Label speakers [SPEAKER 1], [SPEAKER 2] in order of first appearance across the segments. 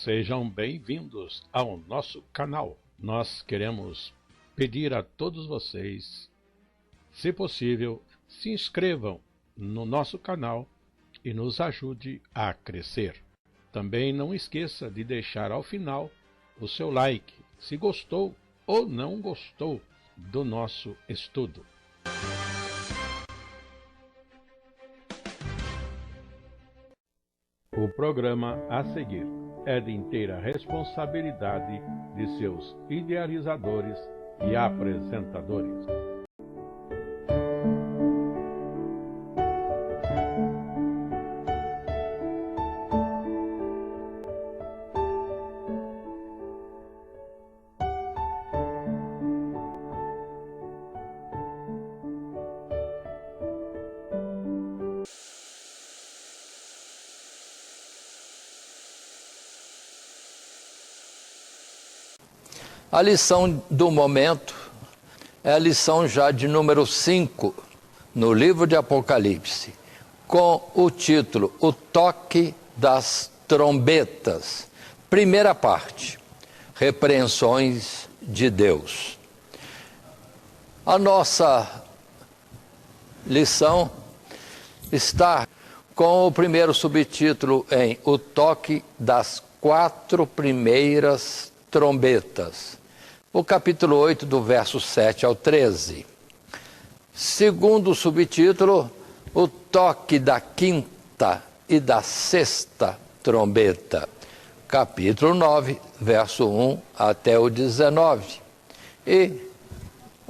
[SPEAKER 1] Sejam bem-vindos ao nosso canal. Nós queremos pedir a todos vocês, se possível, se inscrevam no nosso canal e nos ajude a crescer. Também não esqueça de deixar ao final o seu like, se gostou ou não gostou do nosso estudo. O programa a seguir é de inteira responsabilidade de seus idealizadores e apresentadores.
[SPEAKER 2] A lição do momento é a lição já de número 5 no livro de Apocalipse, com o título O Toque das Trombetas. Primeira parte, Repreensões de Deus. A nossa lição está com o primeiro subtítulo em O Toque das 4 Primeiras Trombetas. O capítulo 8, do verso 7 ao 13. Segundo subtítulo, o toque da 5ª e da 6ª trombeta. Capítulo 9, verso 1 até o 19. E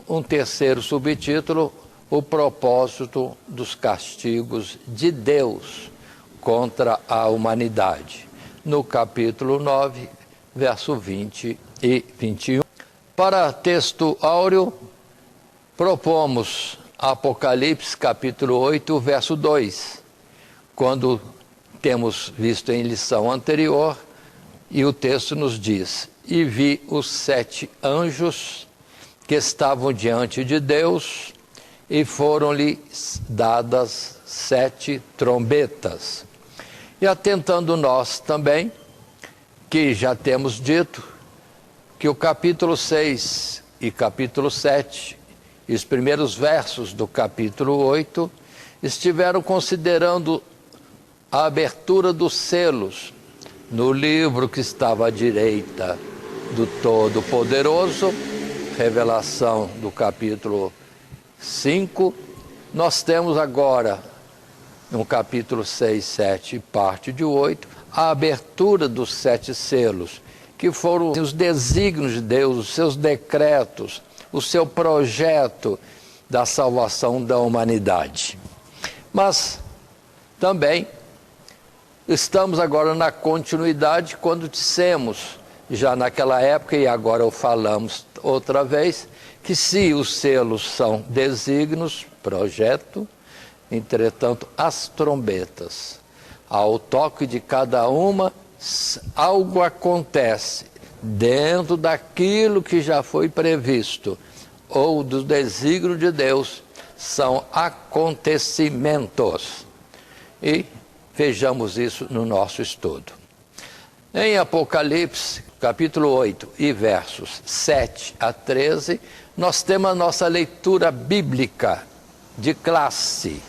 [SPEAKER 2] um terceiro subtítulo, o propósito dos castigos de Deus contra a humanidade. No capítulo 9, verso 20 e 21. Para texto áureo, propomos Apocalipse capítulo 8, verso 2, quando temos visto em lição anterior, e o texto nos diz: E vi os 7 anjos que estavam diante de Deus, e foram-lhes dadas 7 trombetas. E atentando nós também, que já temos dito, que o capítulo 6 e capítulo 7, e os primeiros versos do capítulo 8, estiveram considerando a abertura dos selos no livro que estava à direita do Todo-Poderoso, revelação do capítulo 5. Nós temos agora, no capítulo 6, 7 e parte de 8, a abertura dos 7 selos, que foram os desígnios de Deus, os seus decretos, o seu projeto da salvação da humanidade. Mas também estamos agora na continuidade, quando dissemos, já naquela época, e agora o falamos outra vez, que se os selos são desígnios, projeto, entretanto, as trombetas, ao toque de cada uma, algo acontece dentro daquilo que já foi previsto, ou do desígnio de Deus, são acontecimentos. E vejamos isso no nosso estudo. Em Apocalipse, capítulo 8 e versos 7 a 13, nós temos a nossa leitura bíblica de classe.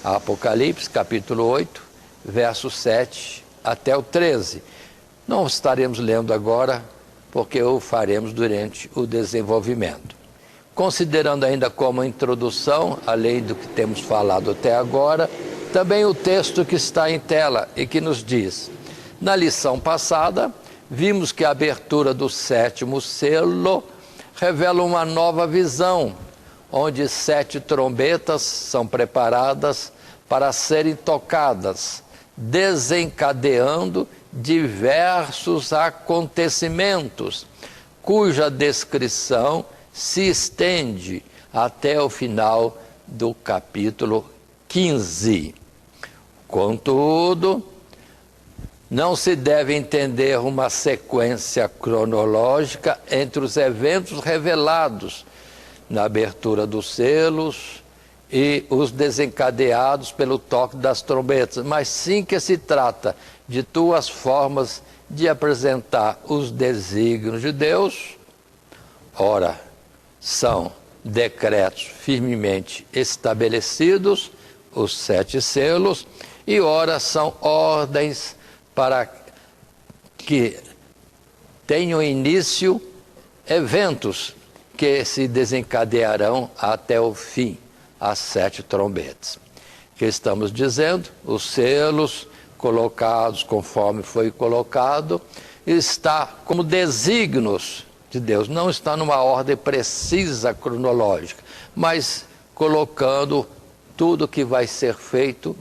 [SPEAKER 2] Apocalipse, capítulo 8, verso 7 até o 13. Não estaremos lendo agora, porque o faremos durante o desenvolvimento. Considerando ainda como introdução, além do que temos falado até agora, também o texto que está em tela e que nos diz: na lição passada, vimos que a abertura do 7º selo revela uma nova visão, onde 7 trombetas são preparadas para serem tocadas, desencadeando diversos acontecimentos, cuja descrição se estende até o final do capítulo 15. Contudo, não se deve entender uma sequência cronológica entre os eventos revelados na abertura dos selos e os desencadeados pelo toque das trombetas, mas sim que se trata de 2 formas de apresentar os desígnios de Deus. Ora, são decretos firmemente estabelecidos, os 7 selos, e ora são ordens para que tenham início eventos que se desencadearão até o fim, as 7 trombetas. Que estamos dizendo, os selos colocados conforme foi colocado, está como desígnios de Deus, não está numa ordem precisa cronológica, mas colocando tudo que vai ser feito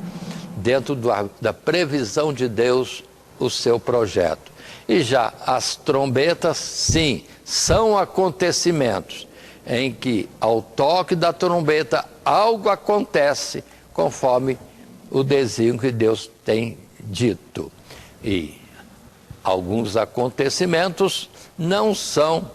[SPEAKER 2] dentro da previsão de Deus, o seu projeto. E já as trombetas, sim, são acontecimentos em que, ao toque da trombeta, algo acontece conforme o desígnio que Deus tem dito. E alguns acontecimentos não são,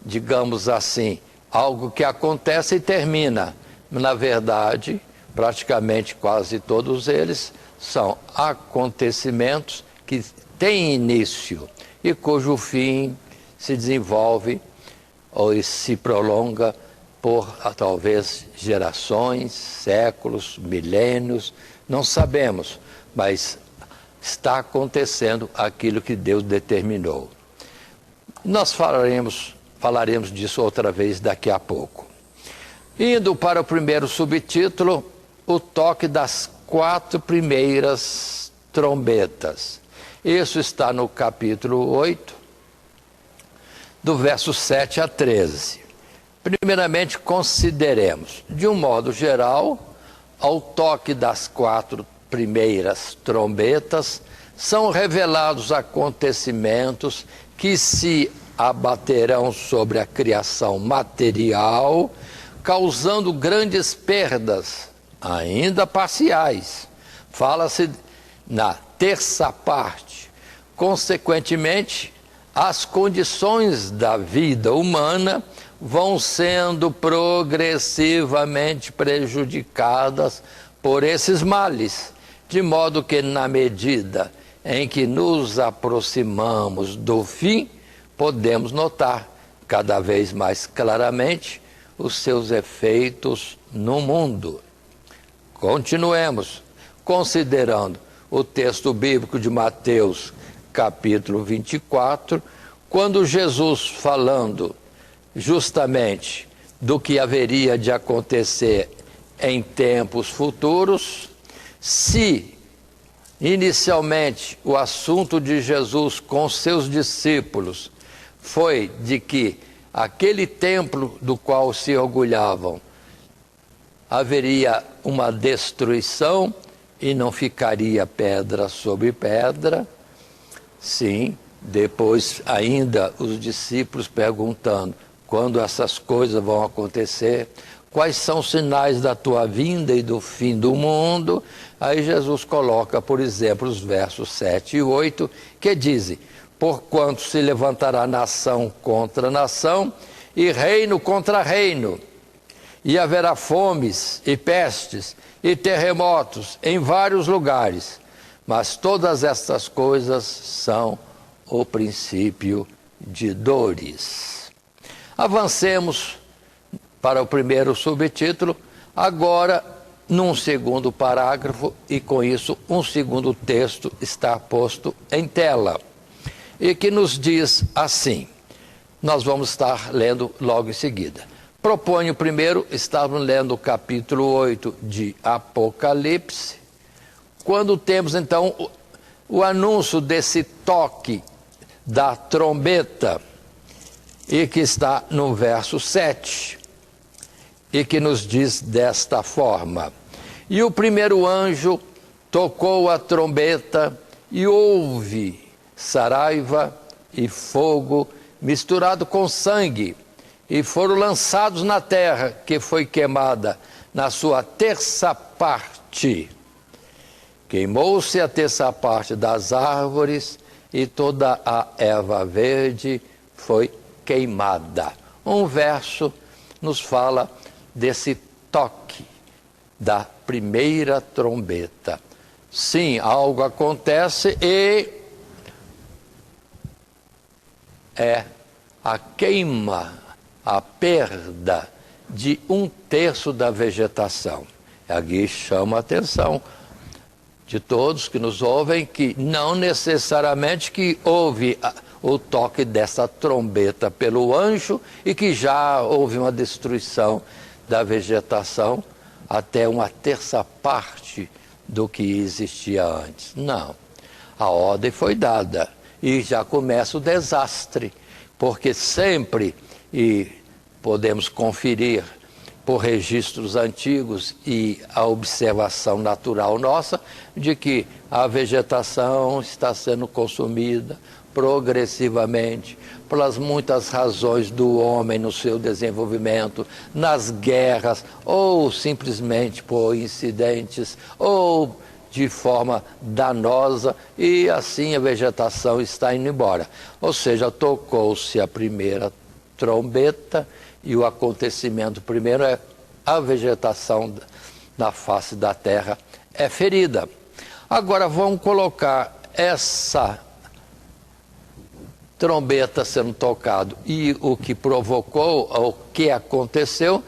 [SPEAKER 2] digamos assim, algo que acontece e termina. Na verdade, praticamente quase todos eles são acontecimentos que têm início e cujo fim se desenvolve ou se prolonga por talvez gerações, séculos, milênios, não sabemos, mas está acontecendo aquilo que Deus determinou. Nós falaremos disso outra vez daqui a pouco. Indo para o primeiro subtítulo, o toque das 4 primeiras trombetas. Isso está no capítulo 8, do verso 7 a 13. Primeiramente, consideremos, de um modo geral, ao toque das 4 primeiras trombetas, são revelados acontecimentos que se abaterão sobre a criação material, causando grandes perdas, ainda parciais. Fala-se na terça parte. Consequentemente, as condições da vida humana vão sendo progressivamente prejudicadas por esses males, de modo que, na medida em que nos aproximamos do fim, podemos notar cada vez mais claramente os seus efeitos no mundo. Continuemos considerando o texto bíblico de Mateus, capítulo 24, quando Jesus, falando justamente do que haveria de acontecer em tempos futuros, se inicialmente o assunto de Jesus com seus discípulos foi de que aquele templo do qual se orgulhavam haveria uma destruição e não ficaria pedra sobre pedra. Sim, depois ainda os discípulos perguntando quando essas coisas vão acontecer, quais são os sinais da tua vinda e do fim do mundo. Aí Jesus coloca, por exemplo, os versos 7 e 8, que dizem: porquanto se levantará nação contra nação e reino contra reino, e haverá fomes e pestes e terremotos em vários lugares, mas todas estas coisas são o princípio de dores. Avancemos para o primeiro subtítulo, agora num segundo parágrafo, e com isso um segundo texto está posto em tela, e que nos diz assim, nós vamos estar lendo logo em seguida. Proponho primeiro, estávamos lendo o capítulo 8 de Apocalipse, quando temos então o anúncio desse toque da trombeta, e que está no verso 7, e que nos diz desta forma: e o primeiro anjo tocou a trombeta, e houve saraiva e fogo misturado com sangue, e foram lançados na terra, que foi queimada na sua terça parte. Queimou-se a terça parte das árvores, e toda a erva verde foi queimada. Um verso nos fala desse toque da primeira trombeta. Sim, algo acontece e é a queima, a perda de 1/3 da vegetação. Aqui chama a atenção de todos que nos ouvem que não necessariamente que houve o toque dessa trombeta pelo anjo e que já houve uma destruição da vegetação até 1/3 parte do que existia antes. Não. A ordem foi dada e já começa o desastre, porque sempre, e podemos conferir por registros antigos e a observação natural nossa, de que a vegetação está sendo consumida progressivamente pelas muitas razões do homem no seu desenvolvimento, nas guerras, ou simplesmente por incidentes, ou de forma danosa, e assim a vegetação está indo embora. Ou seja, tocou-se a primeira trombeta e o acontecimento primeiro é a vegetação na face da terra é ferida. Agora vamos colocar essa trombeta sendo tocado e o que provocou, o que aconteceu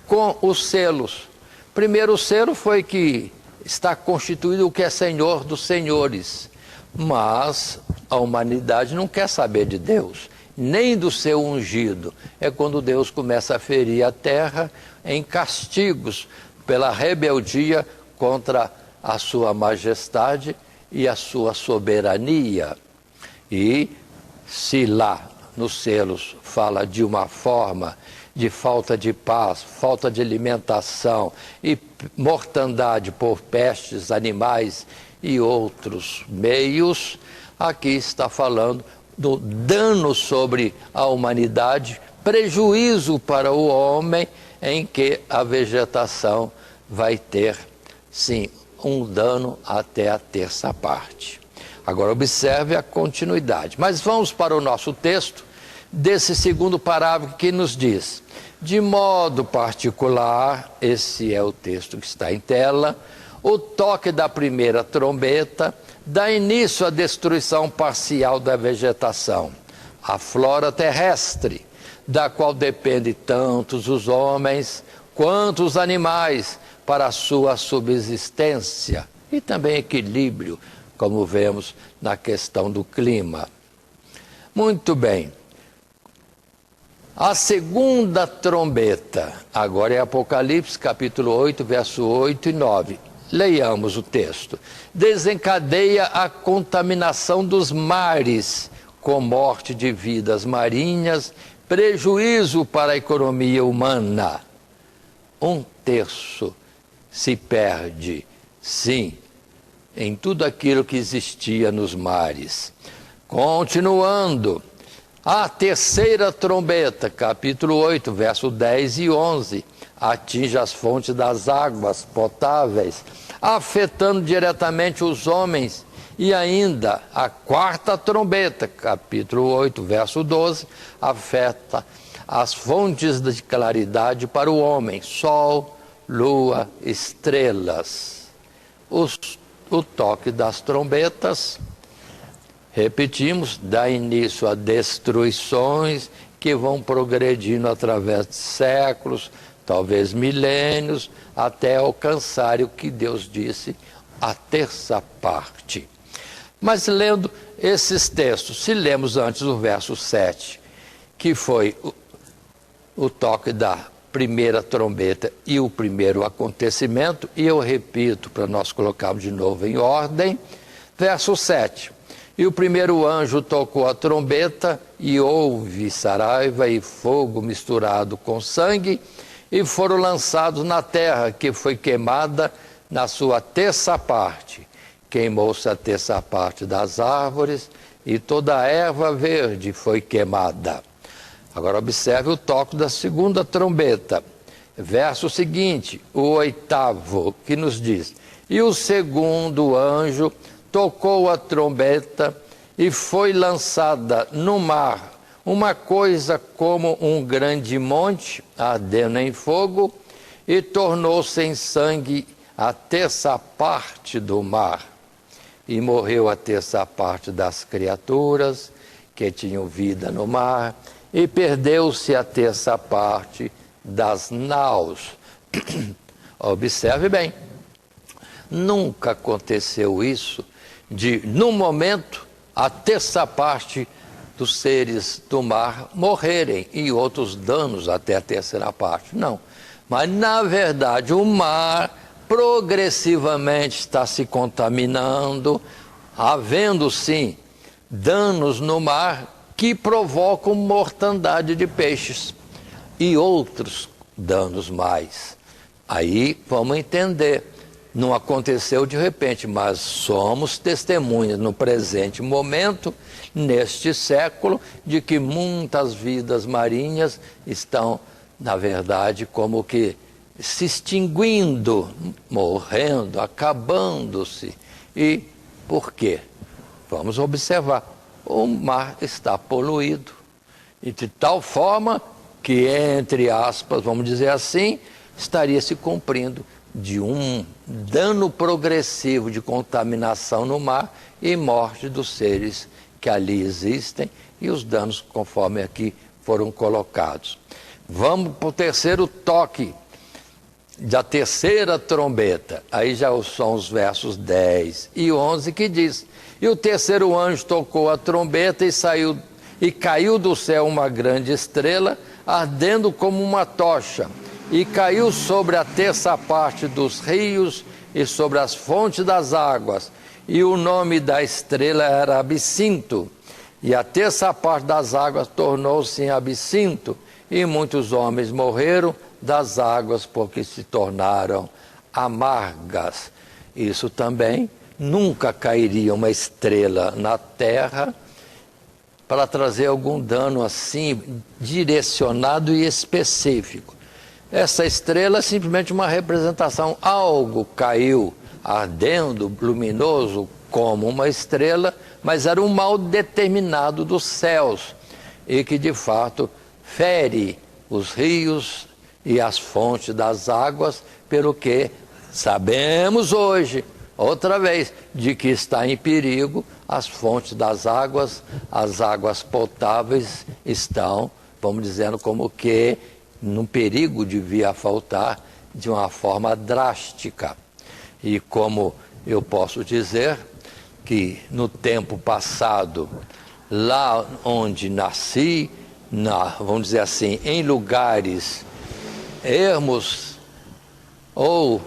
[SPEAKER 2] com os selos. Primeiro selo foi que está constituído o que é Senhor dos senhores, mas a humanidade não quer saber de Deus, nem do seu ungido. É quando Deus começa a ferir a terra em castigos pela rebeldia contra a sua majestade e a sua soberania. E se lá nos selos fala de uma forma de falta de paz, falta de alimentação e mortandade por pestes, animais e outros meios, aqui está falando do dano sobre a humanidade, prejuízo para o homem, em que a vegetação vai ter, sim, um dano até a 1/3 parte. Agora observe a continuidade. Mas vamos para o nosso texto, desse segundo parágrafo que nos diz: de modo particular, esse é o texto que está em tela, o toque da primeira trombeta dá início à destruição parcial da vegetação, a flora terrestre, da qual depende tantos os homens quanto os animais para a sua subsistência e também equilíbrio, como vemos na questão do clima. Muito bem. A segunda trombeta, agora é Apocalipse, capítulo 8, verso 8 e 9. Leiamos o texto. Desencadeia a contaminação dos mares, com morte de vidas marinhas, prejuízo para a economia humana. 1/3 se perde, sim, em tudo aquilo que existia nos mares. Continuando, a terceira trombeta, capítulo 8, verso 10 e 11, atinge as fontes das águas potáveis, afetando diretamente os homens. E ainda a quarta trombeta, capítulo 8, verso 12, afeta as fontes de claridade para o homem, sol, lua, estrelas. O toque das trombetas, repetimos, dá início a destruições que vão progredindo através de séculos, talvez milênios, até alcançar o que Deus disse, a 1/3 parte. Mas lendo esses textos, se lemos antes o verso 7, que foi o toque da primeira trombeta e o primeiro acontecimento, e eu repito para nós colocarmos de novo em ordem, verso 7. E o primeiro anjo tocou a trombeta, e houve saraiva e fogo misturado com sangue, e foram lançados na terra, que foi queimada na sua 1/3 parte. Queimou-se a 1/3 parte das árvores, e toda a erva verde foi queimada. Agora observe o toque da segunda trombeta. Verso seguinte, o 8º, que nos diz: e o segundo anjo tocou a trombeta, e foi lançada no mar uma coisa como um grande monte, ardendo em fogo, e tornou-se em sangue a 1/3 parte do mar. E morreu a 1/3 parte das criaturas que tinham vida no mar, e perdeu-se a terça parte das naus. Observe bem, nunca aconteceu isso de, num momento, a terça parte dos seres do mar morrerem e outros danos até a terceira parte. Não. Mas, na verdade, o mar progressivamente está se contaminando, havendo, sim, danos no mar que provocam mortandade de peixes e outros danos mais. Aí vamos entender, não aconteceu de repente, mas somos testemunhas no presente momento, neste século, de que muitas vidas marinhas estão, na verdade, como que se extinguindo, morrendo, acabando-se. E por quê? Vamos observar, o mar está poluído, e de tal forma que, entre aspas, vamos dizer assim, estaria se cumprindo de um dano progressivo de contaminação no mar e morte dos seres que ali existem e os danos conforme aqui foram colocados. Vamos para o terceiro toque da terceira trombeta. Aí já são os versos 10 e 11 que diz: e o terceiro anjo tocou a trombeta e caiu do céu uma grande estrela, ardendo como uma tocha, e caiu sobre a terça parte dos rios e sobre as fontes das águas. E o nome da estrela era Absinto, e a terça parte das águas tornou-se em absinto, e muitos homens morreram das águas porque se tornaram amargas. Isso também, nunca cairia uma estrela na terra para trazer algum dano assim, direcionado e específico. Essa estrela é simplesmente uma representação, algo caiu ardendo, luminoso como uma estrela, mas era um mal determinado dos céus e que de fato fere os rios e as fontes das águas, pelo que sabemos hoje, outra vez, de que está em perigo as fontes das águas, as águas potáveis estão, vamos dizendo, como que num perigo de vir a faltar de uma forma drástica. E como eu posso dizer que no tempo passado, lá onde nasci, vamos dizer assim, em lugares ermos ou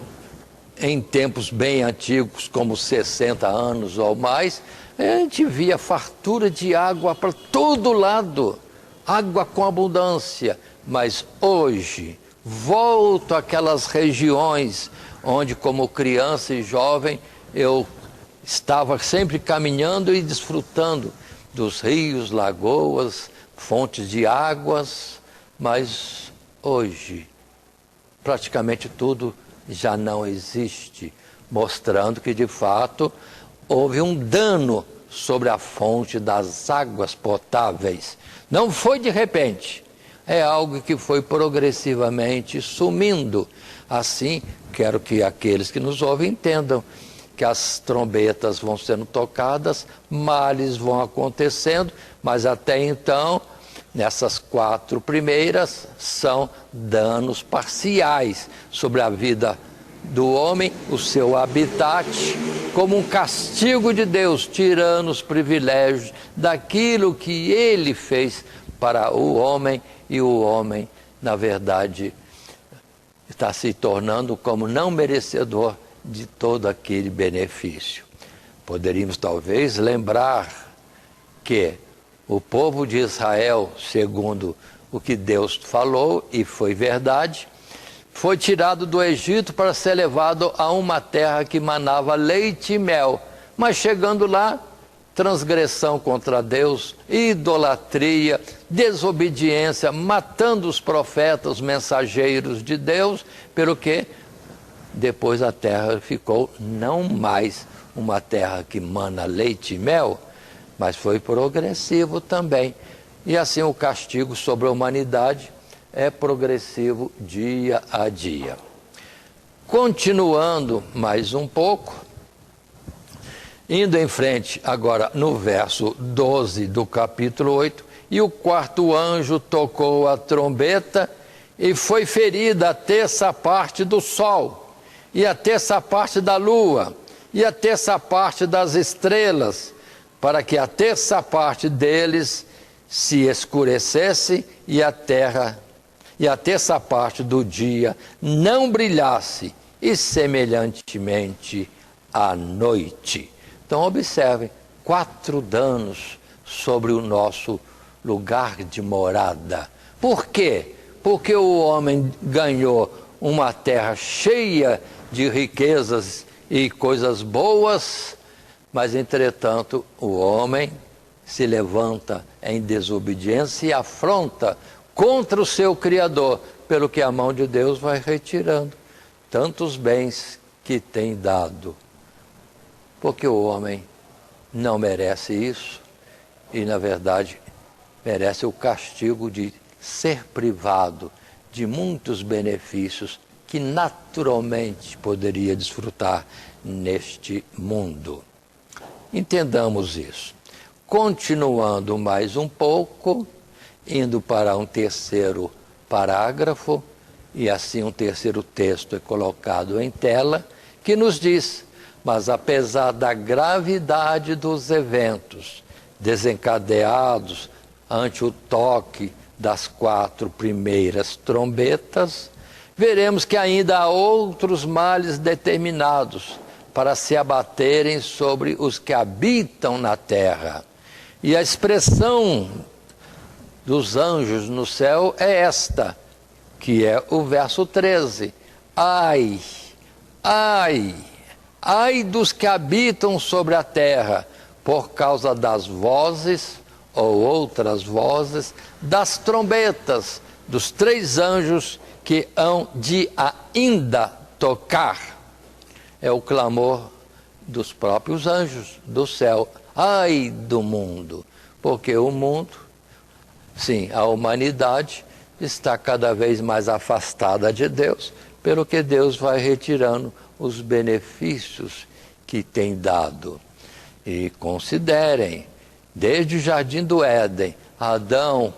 [SPEAKER 2] em tempos bem antigos, como 60 anos ou mais, a gente via fartura de água para todo lado, água com abundância. Mas hoje, volto àquelas regiões onde, como criança e jovem, eu estava sempre caminhando e desfrutando dos rios, lagoas, fontes de águas, mas hoje praticamente tudo já não existe, mostrando que de fato houve um dano sobre a fonte das águas potáveis. Não foi de repente, é algo que foi progressivamente sumindo. Assim, quero que aqueles que nos ouvem entendam que as trombetas vão sendo tocadas, males vão acontecendo, mas até então, nessas 4 primeiras, são danos parciais sobre a vida do homem, o seu habitat, como um castigo de Deus, tirando os privilégios daquilo que ele fez para o homem, e o homem, na verdade, está se tornando como não merecedor de todo aquele benefício. Poderíamos talvez lembrar que o povo de Israel, segundo o que Deus falou, e foi verdade, foi tirado do Egito para ser levado a uma terra que manava leite e mel. Mas chegando lá, transgressão contra Deus, idolatria, desobediência, matando os profetas, os mensageiros de Deus, pelo que depois a terra ficou não mais uma terra que mana leite e mel, mas foi progressivo também. E assim o castigo sobre a humanidade é progressivo dia a dia. Continuando mais um pouco, Indo em frente, agora no verso 12 do capítulo 8, e o quarto anjo tocou a trombeta, e foi ferida a terça parte do sol, e a terça parte da lua, e a terça parte das estrelas, para que a terça parte deles se escurecesse, e a terça parte do dia não brilhasse, e semelhantemente à noite. Então observem, 4 danos sobre o nosso lugar de morada. Por quê? Porque o homem ganhou uma terra cheia de riquezas e coisas boas, mas entretanto o homem se levanta em desobediência e afronta contra o seu Criador, pelo que a mão de Deus vai retirando tantos bens que tem dado. Porque o homem não merece isso e, na verdade, merece o castigo de ser privado de muitos benefícios que naturalmente poderia desfrutar neste mundo. Entendamos isso. Continuando mais um pouco, indo para um terceiro parágrafo, e assim um terceiro texto é colocado em tela, que nos diz: mas apesar da gravidade dos eventos desencadeados ante o toque das 4 primeiras trombetas, veremos que ainda há outros males determinados para se abaterem sobre os que habitam na terra. E a expressão dos anjos no céu é esta, que é o verso 13. Ai, ai, ai dos que habitam sobre a terra, por causa das vozes, ou outras vozes, das trombetas, dos 3 anjos que hão de ainda tocar. É o clamor dos próprios anjos do céu. Ai do mundo, porque o mundo, sim, a humanidade, está cada vez mais afastada de Deus, pelo que Deus vai retirando os benefícios que tem dado. E considerem, desde o jardim do Éden, Adão,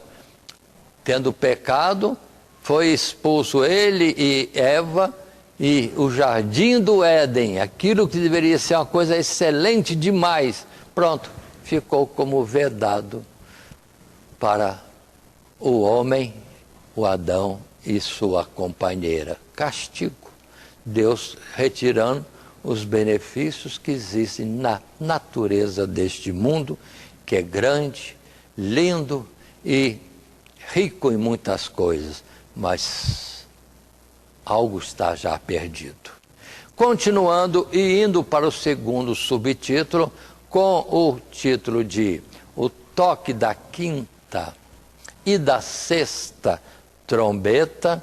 [SPEAKER 2] tendo pecado, foi expulso ele e Eva, e o jardim do Éden, aquilo que deveria ser uma coisa excelente demais, pronto, ficou como vedado para o homem, o Adão e sua companheira. Castigo. Deus retirando os benefícios que existem na natureza deste mundo, que é grande, lindo e rico em muitas coisas, mas algo está já perdido. Continuando e indo para o segundo subtítulo, com o título de O Toque da Quinta e da Sexta Trombeta,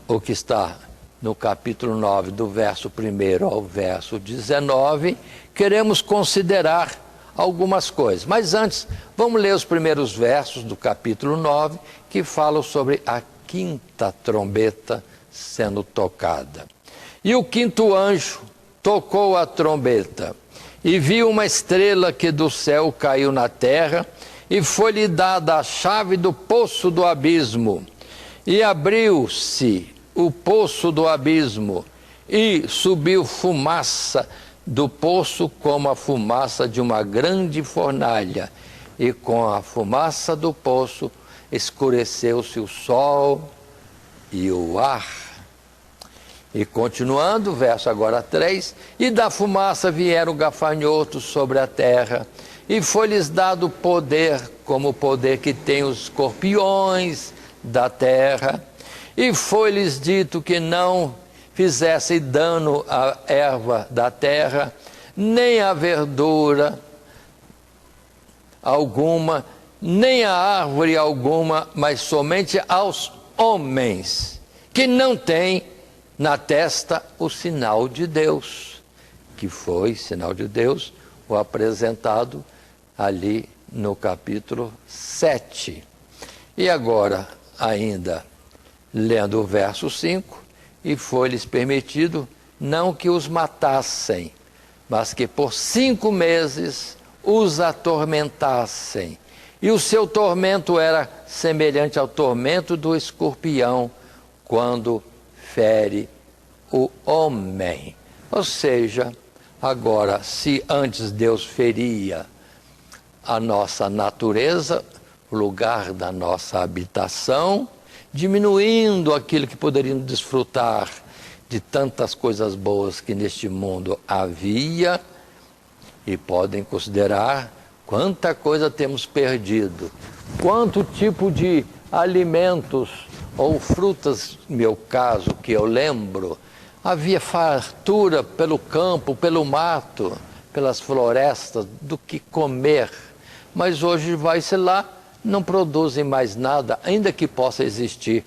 [SPEAKER 2] o que está no capítulo 9, do verso 1 ao verso 19, queremos considerar algumas coisas. Mas antes, vamos ler os primeiros versos do capítulo 9, que falam sobre a quinta trombeta sendo tocada. E o quinto anjo tocou a trombeta, e viu uma estrela que do céu caiu na terra, e foi-lhe dada a chave do poço do abismo. E abriu-se o poço do abismo, e subiu fumaça do poço como a fumaça de uma grande fornalha, e com a fumaça do poço escureceu-se o sol e o ar. E continuando, verso agora 3, e da fumaça vieram gafanhotos sobre a terra, e foi-lhes dado poder, como o poder que tem os escorpiões da terra, e foi-lhes dito que não fizessem dano à erva da terra, nem à verdura alguma, nem a árvore alguma, mas somente aos homens, que não têm na testa o sinal de Deus, que foi, sinal de Deus, o apresentado ali no capítulo 7. E agora, ainda, lendo o verso 5, e foi-lhes permitido não que os matassem, mas que por 5 meses os atormentassem. E o seu tormento era semelhante ao tormento do escorpião quando fere o homem. Ou seja, agora, se antes Deus feria a nossa natureza, o lugar da nossa habitação, diminuindo aquilo que poderíamos desfrutar de tantas coisas boas que neste mundo havia, e podem considerar quanta coisa temos perdido, quanto tipo de alimentos ou frutas, no meu caso, que eu lembro, havia fartura pelo campo, pelo mato, pelas florestas, do que comer. Mas hoje vai-se lá, não produzem mais nada, ainda que possa existir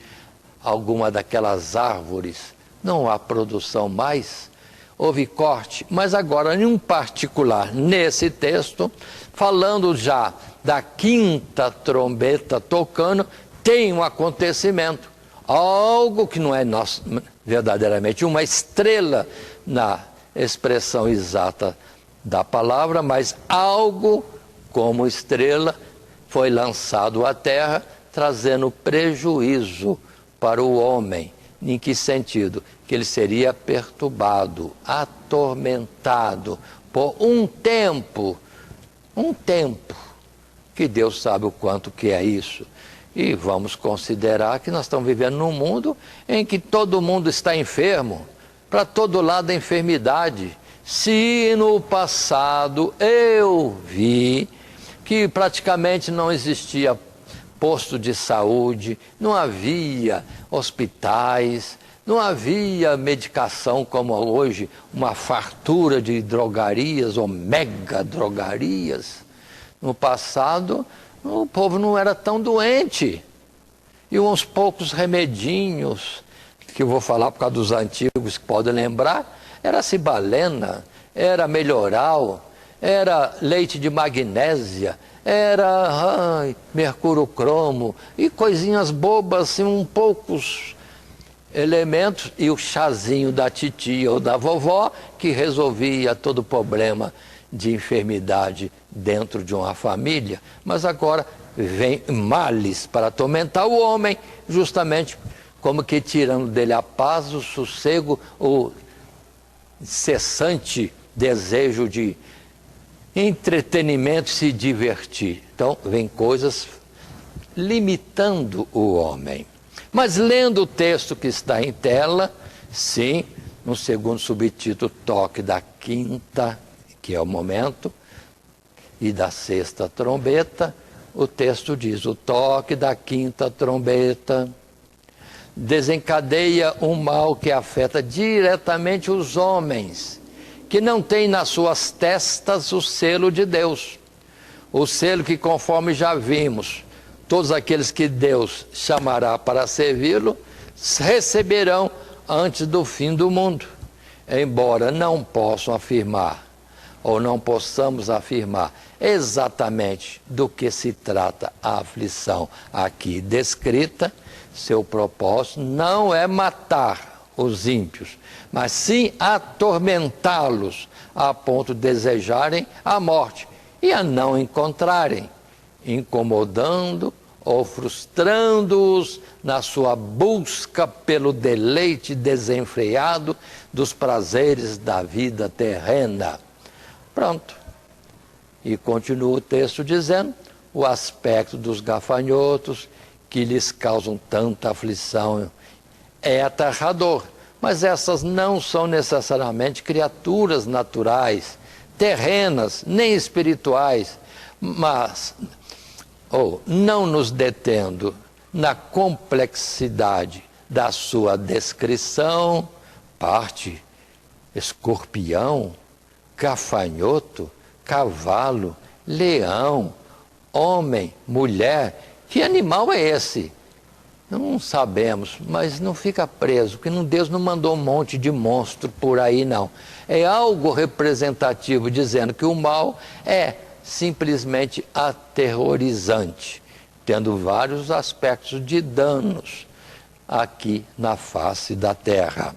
[SPEAKER 2] alguma daquelas árvores, não há produção mais, houve corte. Mas agora, em um particular, nesse texto, falando já da 5ª trombeta tocando, tem um acontecimento, algo que não é verdadeiramente uma estrela na expressão exata da palavra, mas algo como estrela foi lançado à terra, trazendo prejuízo para o homem. Em que sentido? Que ele seria perturbado, atormentado por um tempo, que Deus sabe o quanto que é isso. E vamos considerar que nós estamos vivendo num mundo em que todo mundo está enfermo, para todo lado a enfermidade. Se no passado eu vi que praticamente não existia posto de saúde, não havia hospitais, não havia medicação como hoje, uma fartura de drogarias ou mega drogarias. No passado, o povo não era tão doente. E uns poucos remedinhos, que eu vou falar por causa dos antigos que podem lembrar, era cibalena, era melhoral, era leite de magnésia, era mercúrio cromo e coisinhas bobas, assim, poucos elementos, e o chazinho da titia ou da vovó que resolvia todo o problema de enfermidade dentro de uma família. Mas agora vem males para atormentar o homem, justamente como que tirando dele a paz, o sossego, o incessante desejo de entretenimento, se divertir. Então, vem coisas limitando o homem. Mas lendo o texto que está em tela, sim, no segundo subtítulo, toque da 5ª, que é o momento, e da 6ª trombeta, o texto diz: o toque da 5ª trombeta desencadeia um mal que afeta diretamente os homens, que não tem nas suas testas o selo de Deus. O selo que, conforme já vimos, todos aqueles que Deus chamará para servi-lo, receberão antes do fim do mundo. Embora não possam afirmar, ou não possamos afirmar exatamente do que se trata a aflição aqui descrita, seu propósito não é matar os ímpios, mas sim atormentá-los a ponto de desejarem a morte e a não encontrarem, incomodando ou frustrando-os na sua busca pelo deleite desenfreado dos prazeres da vida terrena. Pronto. E continua o texto dizendo: o aspecto dos gafanhotos que lhes causam tanta aflição é aterrador. Mas essas não são necessariamente criaturas naturais, terrenas, nem espirituais, mas, não nos detendo na complexidade da sua descrição, parte escorpião, gafanhoto, cavalo, leão, homem, mulher. Que animal é esse? Não sabemos, mas não fica preso, porque Deus não mandou um monte de monstro por aí, não. É algo representativo, dizendo que o mal é simplesmente aterrorizante, tendo vários aspectos de danos aqui na face da terra.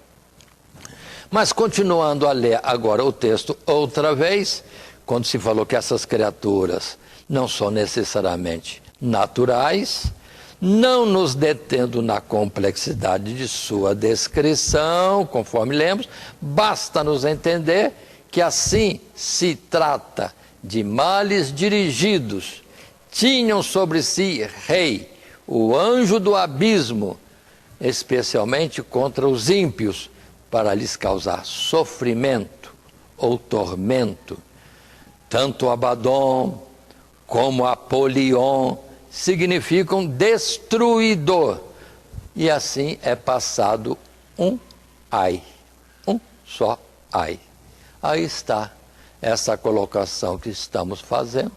[SPEAKER 2] Mas continuando a ler agora o texto outra vez, quando se falou que essas criaturas não são necessariamente naturais, não nos detendo na complexidade de sua descrição, conforme lemos, basta nos entender que assim se trata de males dirigidos. Tinham sobre si rei, o anjo do abismo, especialmente contra os ímpios, para lhes causar sofrimento ou tormento. Tanto Abaddon como Apolion significam destruidor. E assim é passado um ai, um só ai. Aí está essa colocação que estamos fazendo,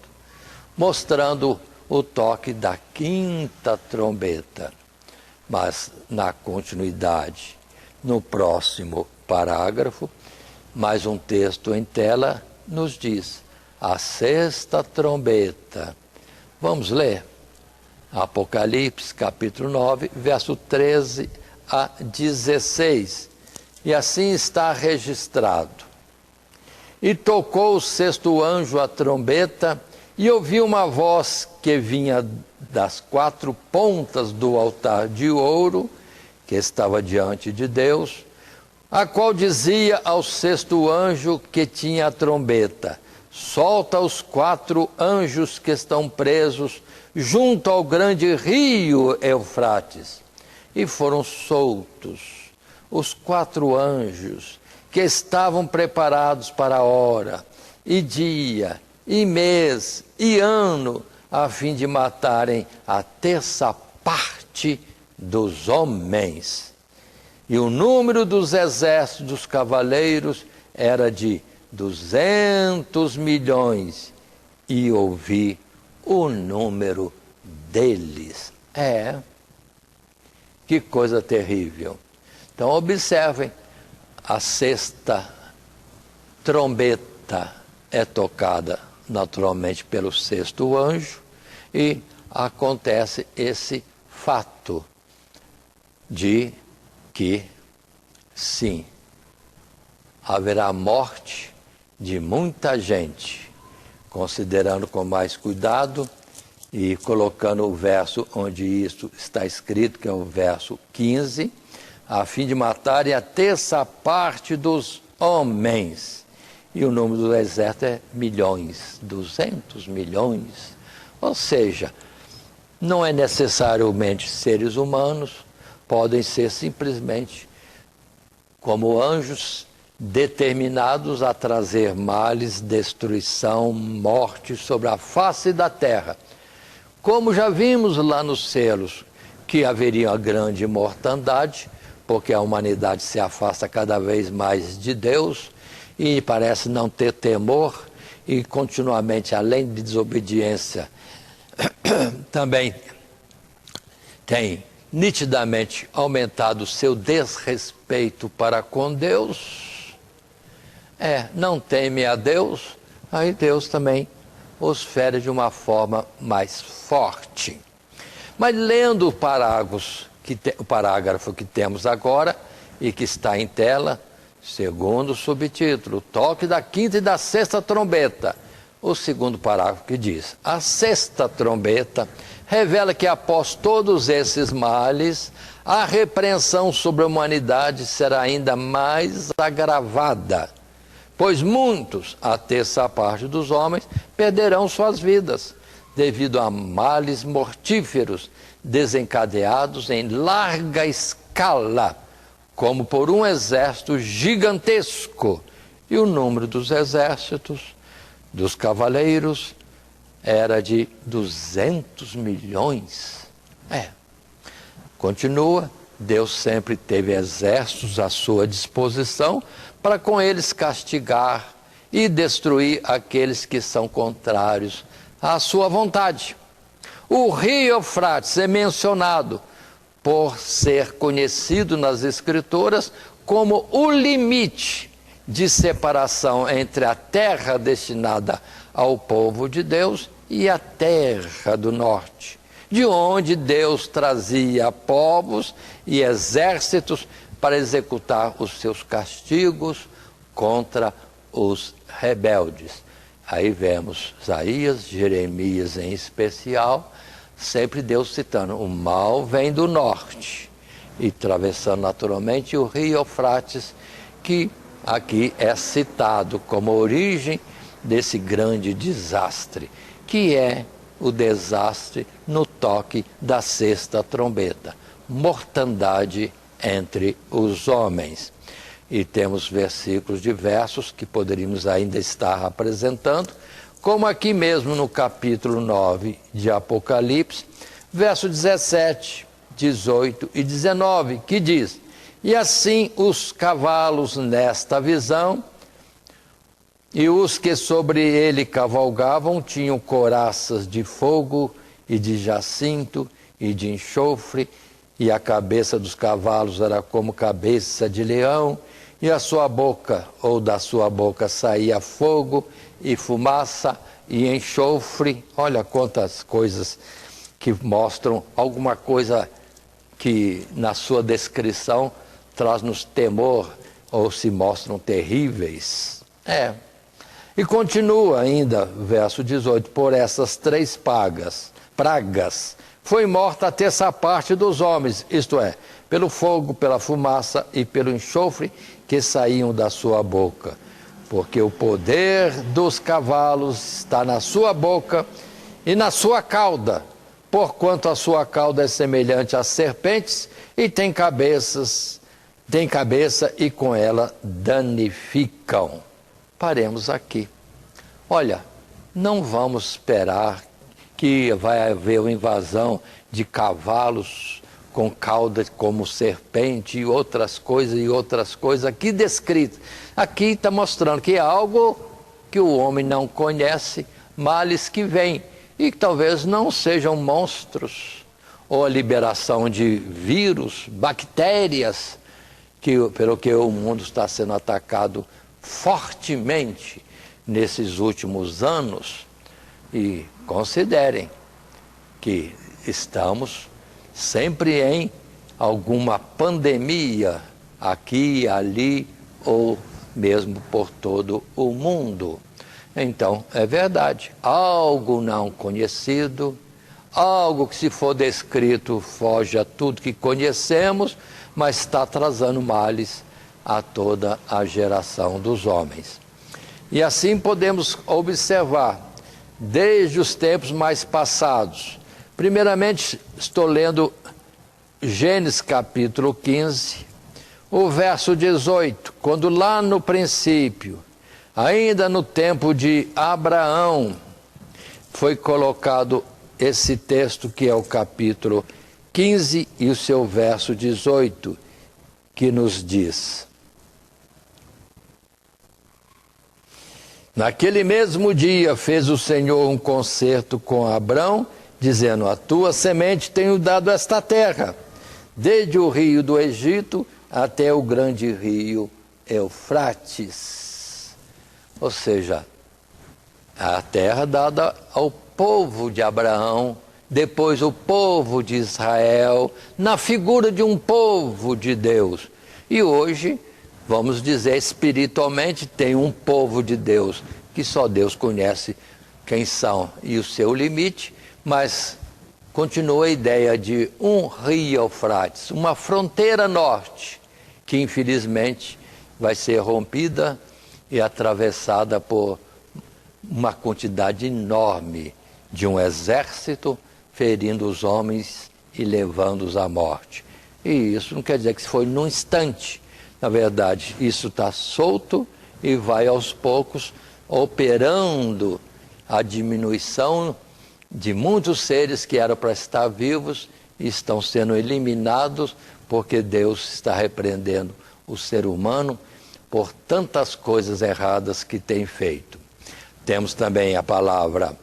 [SPEAKER 2] mostrando o toque da quinta trombeta. Mas na continuidade, no próximo parágrafo, mais um texto em tela nos diz: a sexta trombeta. Vamos ler? Apocalipse, capítulo 9, verso 13 a 16. E assim está registrado. E tocou o sexto anjo a trombeta, e ouvi uma voz que vinha das quatro pontas do altar de ouro, que estava diante de Deus, a qual dizia ao sexto anjo que tinha a trombeta: solta os quatro anjos que estão presos junto ao grande rio Eufrates. E foram soltos os quatro anjos que estavam preparados para a hora, e dia, e mês, e ano, a fim de matarem a terça parte dos homens. E o número dos exércitos dos cavaleiros era de 200 milhões, e ouvi o número deles. Que coisa terrível. Então observem, a sexta trombeta é tocada naturalmente pelo sexto anjo, e acontece esse fato de que, sim, haverá morte de muita gente, considerando com mais cuidado e colocando o verso onde isso está escrito, que é o verso 15, a fim de matarem a terça parte dos homens. E o número do exército é milhões, 200 milhões. Ou seja, não é necessariamente seres humanos, podem ser simplesmente como anjos determinados a trazer males, destruição, morte sobre a face da terra. Como já vimos lá nos selos, que haveria uma grande mortandade, porque a humanidade se afasta cada vez mais de Deus e parece não ter temor, e continuamente, além de desobediência, também tem nitidamente aumentado o seu desrespeito para com Deus. Não teme a Deus, aí Deus também os fere de uma forma mais forte. Mas lendo o parágrafo que temos agora e que está em tela, segundo o subtítulo, toque da quinta e da sexta trombeta, o segundo parágrafo que diz: a sexta trombeta revela que após todos esses males, a repreensão sobre a humanidade será ainda mais agravada, pois muitos, a terça parte dos homens, perderão suas vidas, devido a males mortíferos desencadeados em larga escala, como por um exército gigantesco. E o número dos exércitos, dos cavaleiros, era de 200 milhões. Continua, Deus sempre teve exércitos à sua disposição para com eles castigar e destruir aqueles que são contrários à sua vontade. O rio Eufrates é mencionado por ser conhecido nas Escrituras como o limite de separação entre a terra destinada ao povo de Deus e a terra do norte, de onde Deus trazia povos e exércitos para executar os seus castigos contra os rebeldes. Aí vemos Isaías, Jeremias em especial, sempre Deus citando, o mal vem do norte, e atravessando naturalmente o rio Eufrates, que aqui é citado como origem desse grande desastre, que é o desastre no toque da sexta trombeta, mortandade entre os homens. E temos versículos diversos que poderíamos ainda estar apresentando, como aqui mesmo no capítulo 9 de Apocalipse, verso 17, 18 e 19, que diz: e assim os cavalos nesta visão, e os que sobre ele cavalgavam tinham couraças de fogo e de jacinto e de enxofre, e a cabeça dos cavalos era como cabeça de leão, e a sua boca, ou da sua boca, saía fogo e fumaça e enxofre. Olha quantas coisas que mostram alguma coisa que na sua descrição traz-nos temor ou se mostram terríveis. E continua ainda, verso 18, por essas 3 pragas foi morta a terça parte dos homens, isto é, pelo fogo, pela fumaça e pelo enxofre que saíam da sua boca. Porque o poder dos cavalos está na sua boca e na sua cauda, porquanto a sua cauda é semelhante a serpentes e tem cabeça e com ela danificam. Paremos aqui. Olha, não vamos esperar que vai haver uma invasão de cavalos com cauda como serpente e outras coisas aqui descritas. Aqui está mostrando que é algo que o homem não conhece, males que vêm, e que talvez não sejam monstros, ou a liberação de vírus, bactérias, pelo que o mundo está sendo atacado fortemente nesses últimos anos. E considerem que estamos sempre em alguma pandemia, aqui, ali, ou mesmo por todo o mundo. Então, é verdade, algo não conhecido, algo que se for descrito foge a tudo que conhecemos, mas está trazendo males a toda a geração dos homens. E assim podemos observar, desde os tempos mais passados. Primeiramente, estou lendo Gênesis capítulo 15, o verso 18, quando lá no princípio, ainda no tempo de Abraão, foi colocado esse texto que é o capítulo 15 e o seu verso 18, que nos diz: naquele mesmo dia fez o Senhor um concerto com Abrão, dizendo: a tua semente tenho dado esta terra, desde o rio do Egito até o grande rio Eufrates. Ou seja, a terra dada ao povo de Abraão, depois o povo de Israel, na figura de um povo de Deus. E hoje, vamos dizer espiritualmente, tem um povo de Deus, que só Deus conhece quem são e o seu limite, mas continua a ideia de um rio Eufrates, uma fronteira norte, que infelizmente vai ser rompida e atravessada por uma quantidade enorme de um exército, ferindo os homens e levando-os à morte. E isso não quer dizer que foi num instante. Na verdade, isso está solto e vai aos poucos operando a diminuição de muitos seres que eram para estar vivos e estão sendo eliminados porque Deus está repreendendo o ser humano por tantas coisas erradas que tem feito. Temos também a palavra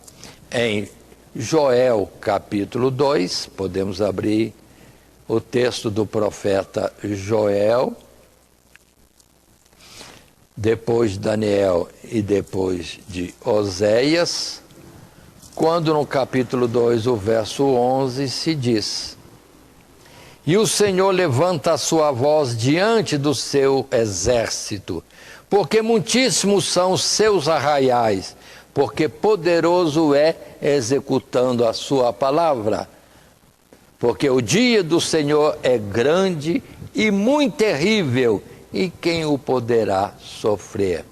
[SPEAKER 2] em Joel capítulo 2, podemos abrir o texto do profeta Joel, depois de Daniel e depois de Oséias, quando no capítulo 2, o verso 11, se diz: E o Senhor levanta a sua voz diante do seu exército, porque muitíssimos são os seus arraiais, porque poderoso é executando a sua palavra. Porque o dia do Senhor é grande e muito terrível, e quem o poderá sofrer?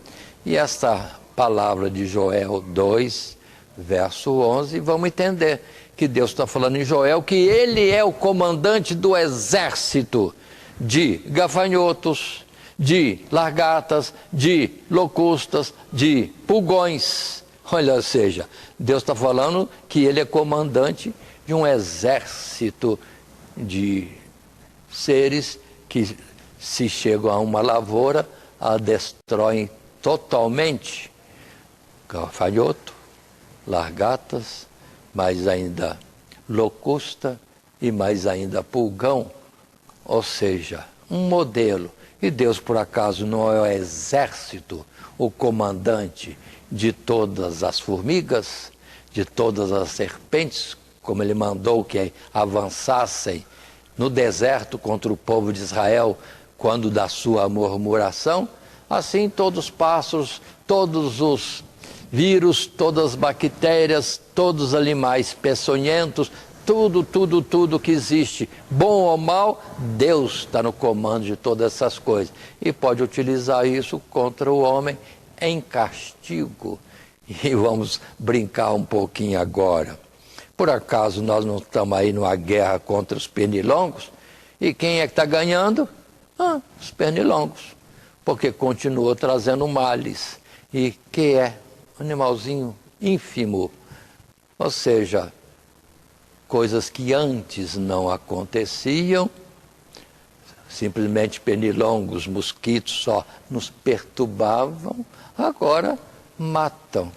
[SPEAKER 2] E esta palavra de Joel 2, verso 11, vamos entender que Deus está falando em Joel que ele é o comandante do exército de gafanhotos, de lagartas, de locustas, de pulgões. Olha, ou seja, Deus está falando que ele é comandante de um exército de seres que, se chegam a uma lavoura, a destroem totalmente. Gafanhoto, lagartas, mais ainda locusta e mais ainda pulgão. Ou seja, um modelo. E Deus, por acaso, não é o exército, o comandante de todas as formigas, de todas as serpentes, como ele mandou que avançassem no deserto contra o povo de Israel, quando da sua murmuração? Assim todos os pássaros, todos os vírus, todas as bactérias, todos os animais peçonhentos, tudo que existe, bom ou mal, Deus está no comando de todas essas coisas. E pode utilizar isso contra o homem em castigo. E vamos brincar um pouquinho agora. Por acaso nós não estamos aí numa guerra contra os pernilongos? E quem é que está ganhando? Os pernilongos. Porque continuou trazendo males. E que é um animalzinho ínfimo. Ou seja, coisas que antes não aconteciam, simplesmente pernilongos, mosquitos só nos perturbavam, agora matam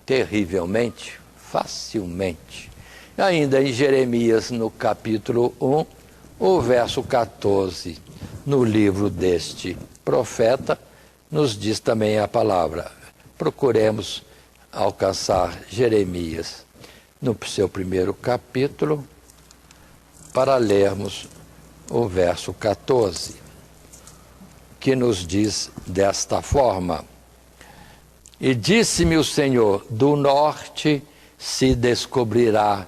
[SPEAKER 2] terrivelmente, facilmente. Ainda em Jeremias, no capítulo 1, o verso 14, no livro deste profeta, nos diz também a palavra. Procuremos alcançar Jeremias no seu primeiro capítulo, para lermos o verso 14, que nos diz desta forma: E disse-me o Senhor, do norte se descobrirá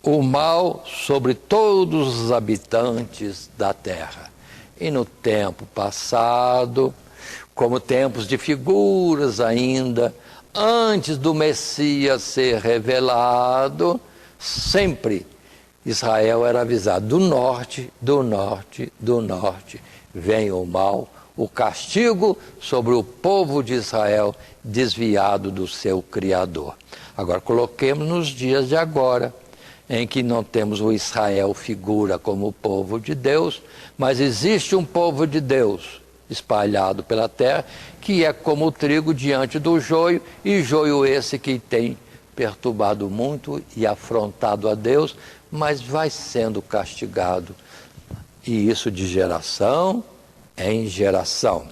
[SPEAKER 2] o mal sobre todos os habitantes da terra. E no tempo passado, como tempos de figuras ainda, antes do Messias ser revelado, sempre Israel era avisado: do norte, do norte, do norte vem o mal, o castigo sobre o povo de Israel desviado do seu Criador. Agora coloquemos nos dias de agora, em que não temos o Israel figura como o povo de Deus, mas existe um povo de Deus espalhado pela terra, que é como o trigo diante do joio, e joio esse que tem perturbado muito e afrontado a Deus, mas vai sendo castigado, e isso de geração em geração.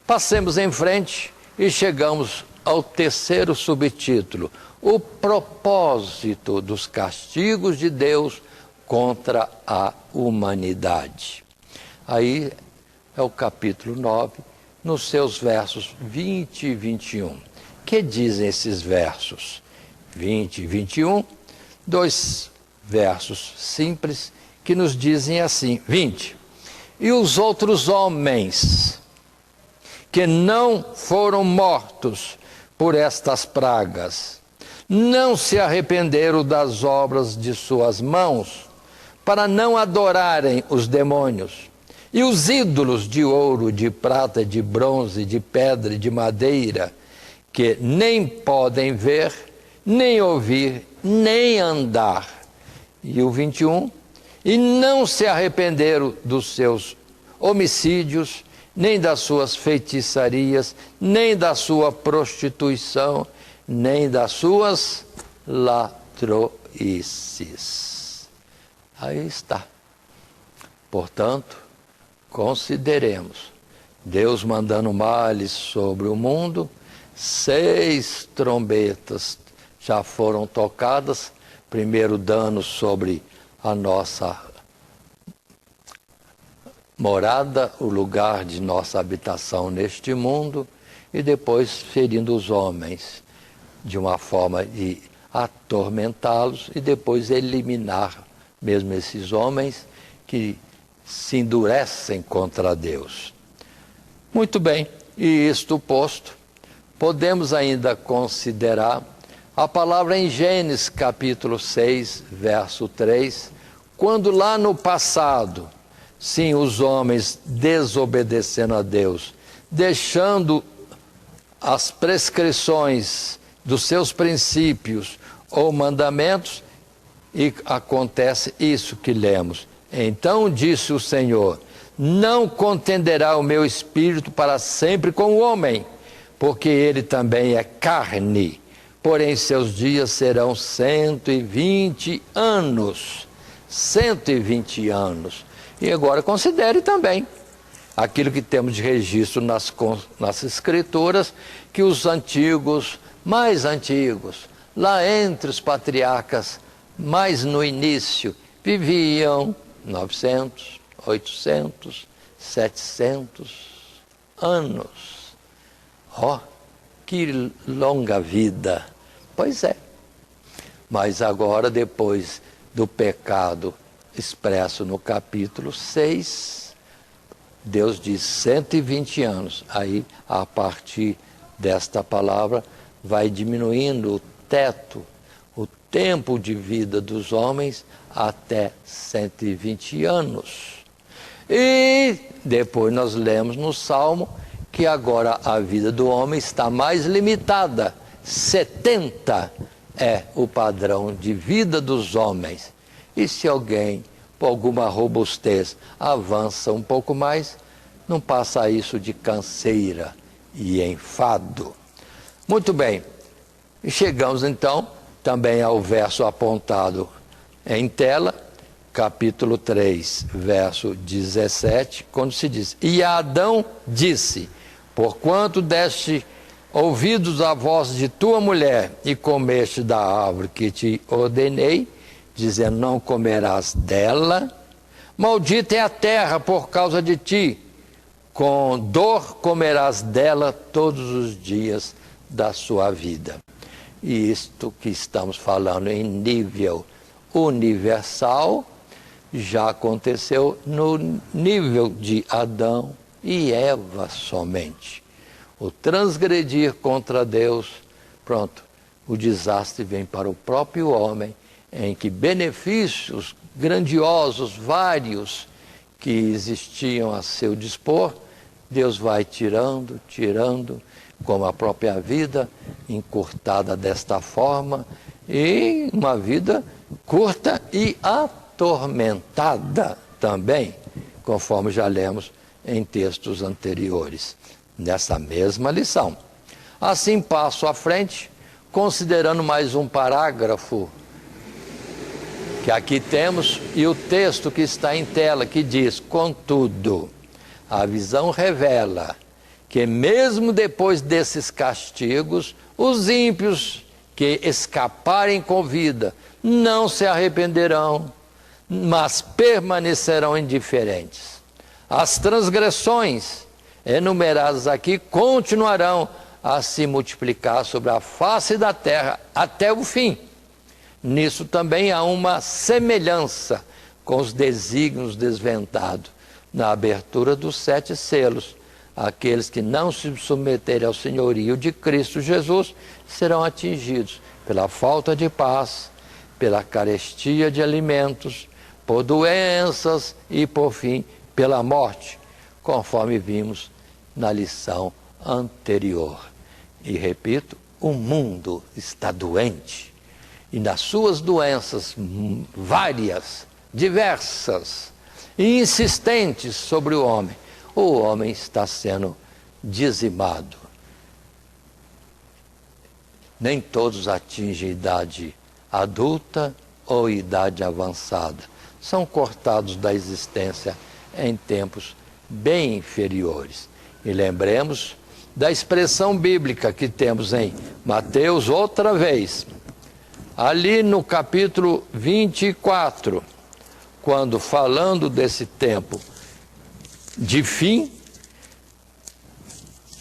[SPEAKER 2] Passemos em frente e chegamos ao terceiro subtítulo: o propósito dos castigos de Deus contra a humanidade. Aí é o capítulo 9, nos seus versos 20 e 21. Que dizem esses versos? 20 e 21, dois versos simples que nos dizem assim: 20. E os outros homens que não foram mortos por estas pragas, não se arrependeram das obras de suas mãos, para não adorarem os demônios e os ídolos de ouro, de prata, de bronze, de pedra e de madeira, que nem podem ver, nem ouvir, nem andar. E o 21, e não se arrependeram dos seus homicídios, nem das suas feitiçarias, nem da sua prostituição, nem das suas latroices. Aí está. Portanto, consideremos, Deus mandando males sobre o mundo, 6 trombetas já foram tocadas, primeiro dano sobre a nossa morada, o lugar de nossa habitação neste mundo, e depois ferindo os homens de uma forma de atormentá-los e depois eliminar mesmo esses homens que se endurecem contra Deus. Muito bem, e isto posto, podemos ainda considerar a palavra em Gênesis capítulo 6, verso 3, quando lá no passado, sim, os homens desobedecendo a Deus, deixando as prescrições dos seus princípios ou mandamentos, e acontece isso que lemos. Então disse o Senhor: não contenderá o meu espírito para sempre com o homem, porque ele também é carne, porém seus dias serão 120 anos. 120 anos. E agora considere também aquilo que temos de registro nas escrituras, que os antigos, mais antigos, lá entre os patriarcas, mais no início, viviam 900, 800, 700 anos. Oh, que longa vida! Pois é. Mas agora, depois do pecado expresso no capítulo 6, Deus diz 120 anos. Aí, a partir desta palavra, vai diminuindo o teto, o tempo de vida dos homens até 120 anos. E depois nós lemos no Salmo que agora a vida do homem está mais limitada. 70 é o padrão de vida dos homens. E se alguém, por alguma robustez, avança um pouco mais, não passa isso de canseira e enfado. Muito bem, e chegamos então também ao verso apontado em tela, capítulo 3, verso 17, quando se diz: e Adão disse: porquanto deste ouvidos à voz de tua mulher e comeste da árvore que te ordenei, dizendo: não comerás dela, maldita é a terra por causa de ti, com dor comerás dela todos os dias da sua vida. E isto que estamos falando em nível universal já aconteceu no nível de Adão e Eva somente. O transgredir contra Deus, pronto, o desastre vem para o próprio homem, em que benefícios grandiosos, vários, que existiam a seu dispor, Deus vai tirando, como a própria vida, encurtada desta forma, e uma vida curta e atormentada também, conforme já lemos em textos anteriores, nessa mesma lição. Assim passo à frente, considerando mais um parágrafo que aqui temos, e o texto que está em tela, que diz: contudo, a visão revela que mesmo depois desses castigos, os ímpios que escaparem com vida não se arrependerão, mas permanecerão indiferentes. As transgressões enumeradas aqui continuarão a se multiplicar sobre a face da terra até o fim. Nisso também há uma semelhança com os desígnios desvendados na abertura dos 7 selos. Aqueles que não se submeterem ao senhorio de Cristo Jesus serão atingidos pela falta de paz, pela carestia de alimentos, por doenças e, por fim, pela morte, conforme vimos na lição anterior. E repito, o mundo está doente, e nas suas doenças várias, diversas e insistentes sobre o homem está sendo dizimado. Nem todos atingem idade adulta ou idade avançada. São cortados da existência em tempos bem inferiores. E lembremos da expressão bíblica que temos em Mateus outra vez, ali no capítulo 24, quando falando desse tempo de fim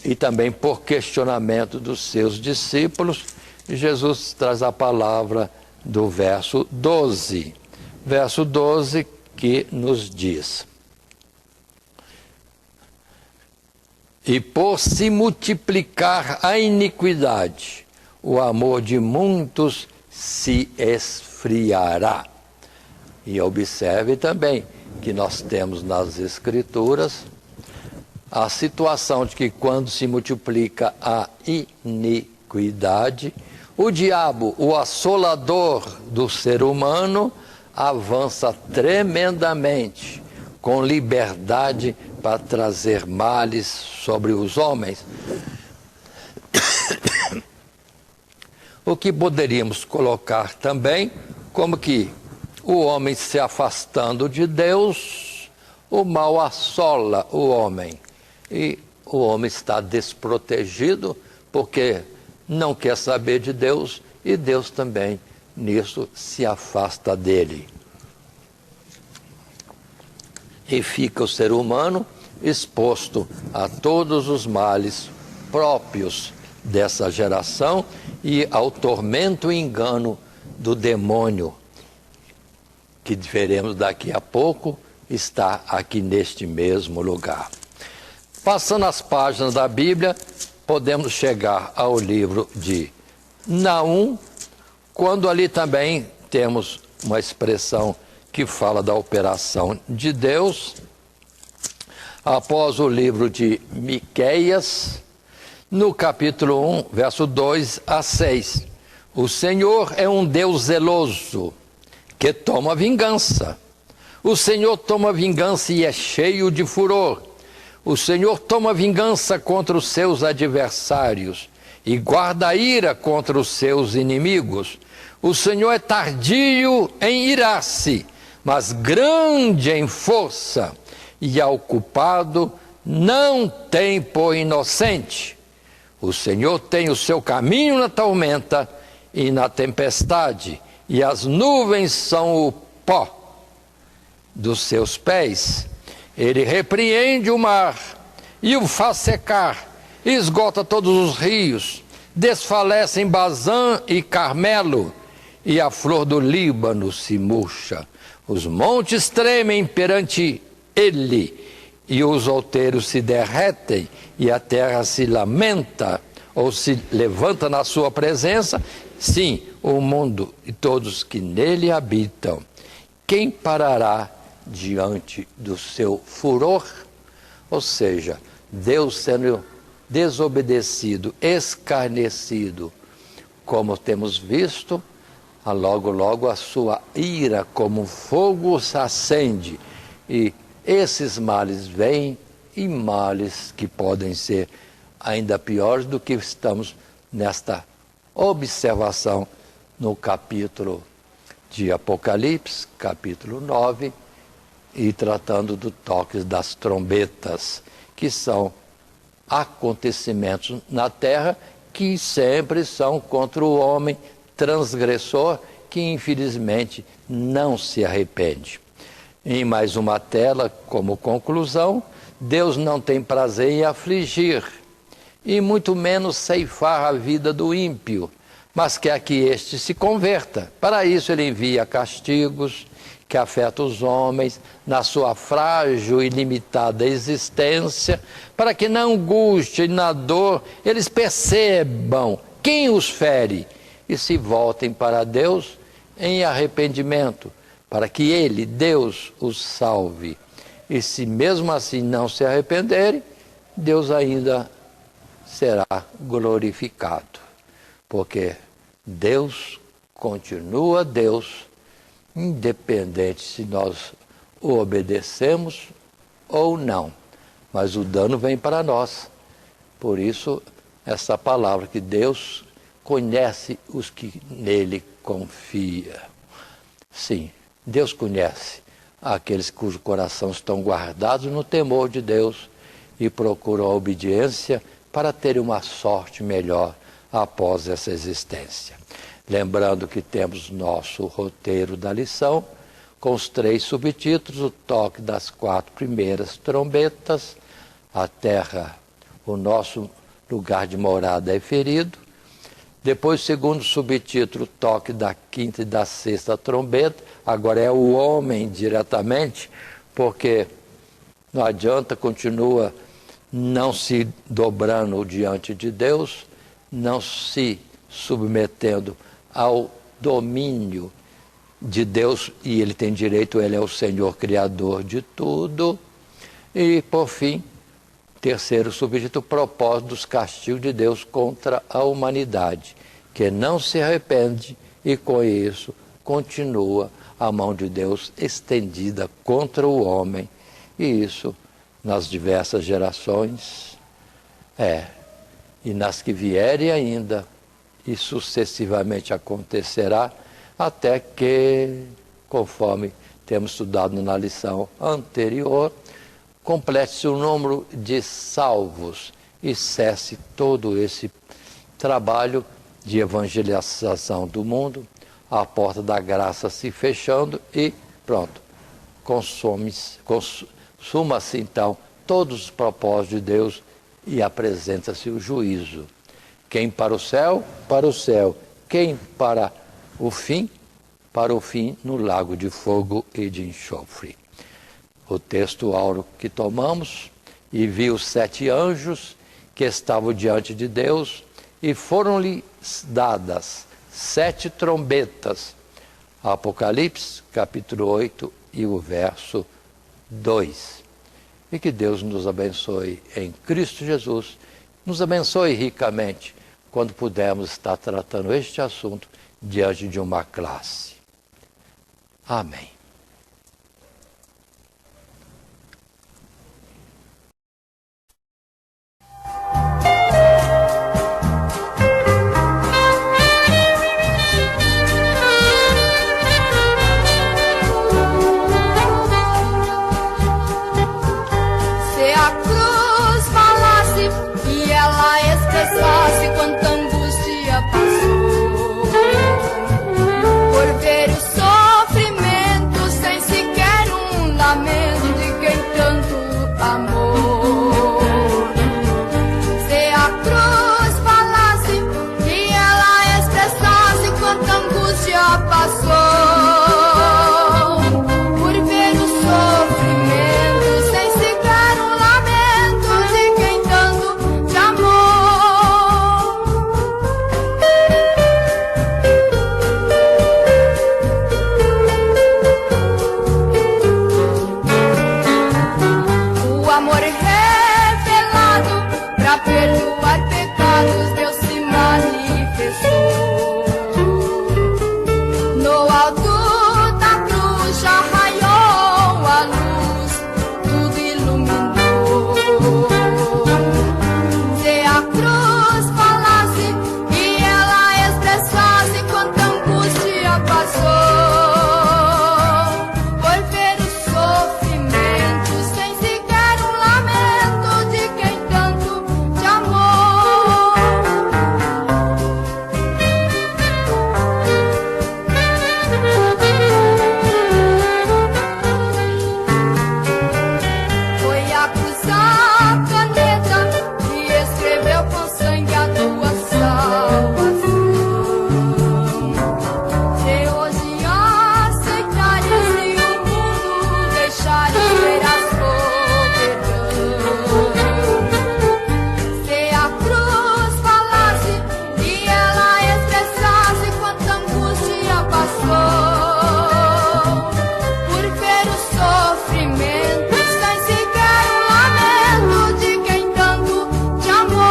[SPEAKER 2] e também por questionamento dos seus discípulos, Jesus traz a palavra do verso 12. Verso 12 que nos diz: e por se multiplicar a iniquidade, o amor de muitos se esfriará. E observe também que nós temos nas Escrituras a situação de que quando se multiplica a iniquidade, o diabo, o assolador do ser humano, avança tremendamente, com liberdade para trazer males sobre os homens. O que poderíamos colocar também como que o homem se afastando de Deus, o mal assola o homem. E o homem está desprotegido porque não quer saber de Deus e Deus também nisso se afasta dele. E fica o ser humano exposto a todos os males próprios dessa geração e ao tormento e engano do demônio, que veremos daqui a pouco, está aqui neste mesmo lugar. Passando as páginas da Bíblia, podemos chegar ao livro de Naum, quando ali também temos uma expressão que fala da operação de Deus. Após o livro de Miqueias, no capítulo 1, verso 2 a 6. O Senhor é um Deus zeloso, que toma vingança. O Senhor toma vingança e é cheio de furor. O Senhor toma vingança contra os seus adversários e guarda a ira contra os seus inimigos. O Senhor é tardio em irar-se, mas grande em força, e ao culpado não tem por inocente. O Senhor tem o seu caminho na tormenta e na tempestade, e as nuvens são o pó dos seus pés. Ele repreende o mar e o faz secar, esgota todos os rios, desfalecem Bazã e Carmelo, e a flor do Líbano se murcha. Os montes tremem perante ele, e os outeiros se derretem, e a terra se lamenta, ou se levanta na sua presença. Sim, o mundo e todos que nele habitam. Quem parará diante do seu furor? Ou seja, Deus sendo desobedecido, escarnecido, como temos visto, logo a sua ira como fogo se acende, e esses males vêm, e males que podem ser ainda piores do que estamos nesta observação no capítulo de Apocalipse, capítulo 9, e tratando do toque das trombetas, que são acontecimentos na terra que sempre são contra o homem transgressor, que infelizmente não se arrepende. Em mais uma tela, como conclusão, Deus não tem prazer em afligir, e muito menos ceifar a vida do ímpio, mas quer que este se converta. Para isso ele envia castigos que afetam os homens na sua frágil e limitada existência, para que na angústia e na dor eles percebam quem os fere e se voltem para Deus em arrependimento, para que Ele, Deus, os salve. E se mesmo assim não se arrependerem, Deus ainda será glorificado, porque Deus continua Deus, independente se nós o obedecemos ou não, mas o dano vem para nós. Por isso, essa palavra que Deus conhece os que nele confiam. Sim, Deus conhece aqueles cujos corações estão guardados no temor de Deus e procuram a obediência para terem uma sorte melhor após essa existência. Lembrando que temos nosso roteiro da lição, com os 3 subtítulos: o toque das 4 primeiras trombetas, a terra, o nosso lugar de morada é ferido. Depois, o segundo subtítulo, o toque da 5ª e da 6ª trombeta. Agora é o homem diretamente, porque não adianta, continua não se dobrando diante de Deus, não se submetendo ao domínio de Deus, e ele tem direito, ele é o Senhor Criador de tudo. E, por fim, terceiro subtítulo, o propósito dos castigos de Deus contra a humanidade, que não se arrepende e, com isso, continua a mão de Deus estendida contra o homem. E isso nas diversas gerações, e nas que vierem ainda, e sucessivamente acontecerá, até que, conforme temos estudado na lição anterior, complete-se o número de salvos e cesse todo esse trabalho de evangelização do mundo, a porta da graça se fechando e pronto, consuma-se então todos os propósitos de Deus e apresenta-se o juízo. Quem para o céu, quem para o fim no lago de fogo e de enxofre. O texto áureo que tomamos: e vi os 7 anjos que estavam diante de Deus, e foram-lhe dadas 7 trombetas. Apocalipse, capítulo 8 e o verso 2. E que Deus nos abençoe em Cristo Jesus, nos abençoe ricamente quando pudermos estar tratando este assunto diante de uma classe. Amém.
[SPEAKER 3] Quanta angústia passou por ver o sofrimento sem sequer um lamento de quem tanto amou. Se a cruz falasse e ela expressasse quanta angústia passou por ver o sofrimento sem sequer um lamento de quem tanto te amou. Pra perdoar pecados, Deus se manifestou. No alto da cruz já raiou a luz, tudo iluminou. Se a cruz falasse e ela expressasse quanta angústia passou por ver o sofrimento sem sequer um lamento de quem tanto te amou. Foi a cruz a caneta que escreveu com sangue a tua salvação. Se hoje aceitares e o mundo deixares, serás soberano. Se a cruz falasse e ela expressasse quanta angústia passou por ver o sofrimento sem sequer um lamento de quem tanto te amou.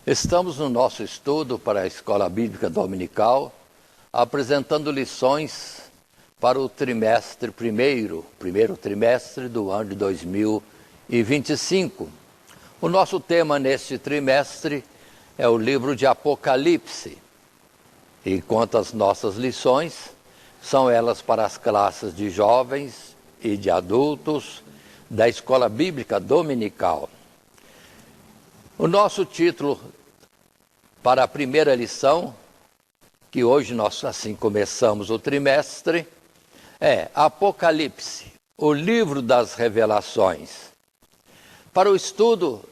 [SPEAKER 2] Estamos no nosso estudo para a Escola Bíblica Dominical, apresentando lições para o primeiro trimestre do ano de 2010. e 25. O nosso tema neste trimestre é o livro de Apocalipse. E quanto às nossas lições, são elas para as classes de jovens e de adultos da Escola Bíblica Dominical. O nosso título para a primeira lição, que hoje nós assim começamos o trimestre, é Apocalipse, o livro das revelações. Para o estudo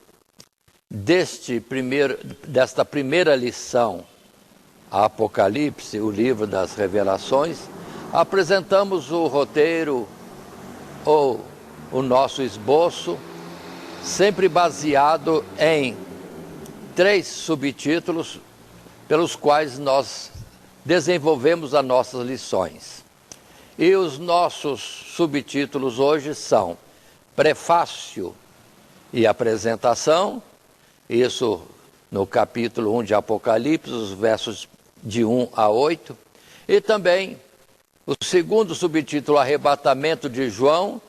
[SPEAKER 2] desta primeira lição, Apocalipse, o livro das revelações, apresentamos o roteiro ou o nosso esboço, sempre baseado em 3 subtítulos pelos quais nós desenvolvemos as nossas lições. E os nossos subtítulos hoje são Prefácio e Apresentação, isso no capítulo 1 de Apocalipse, os versos de 1 a 8, e também o segundo subtítulo, Arrebatamento de João,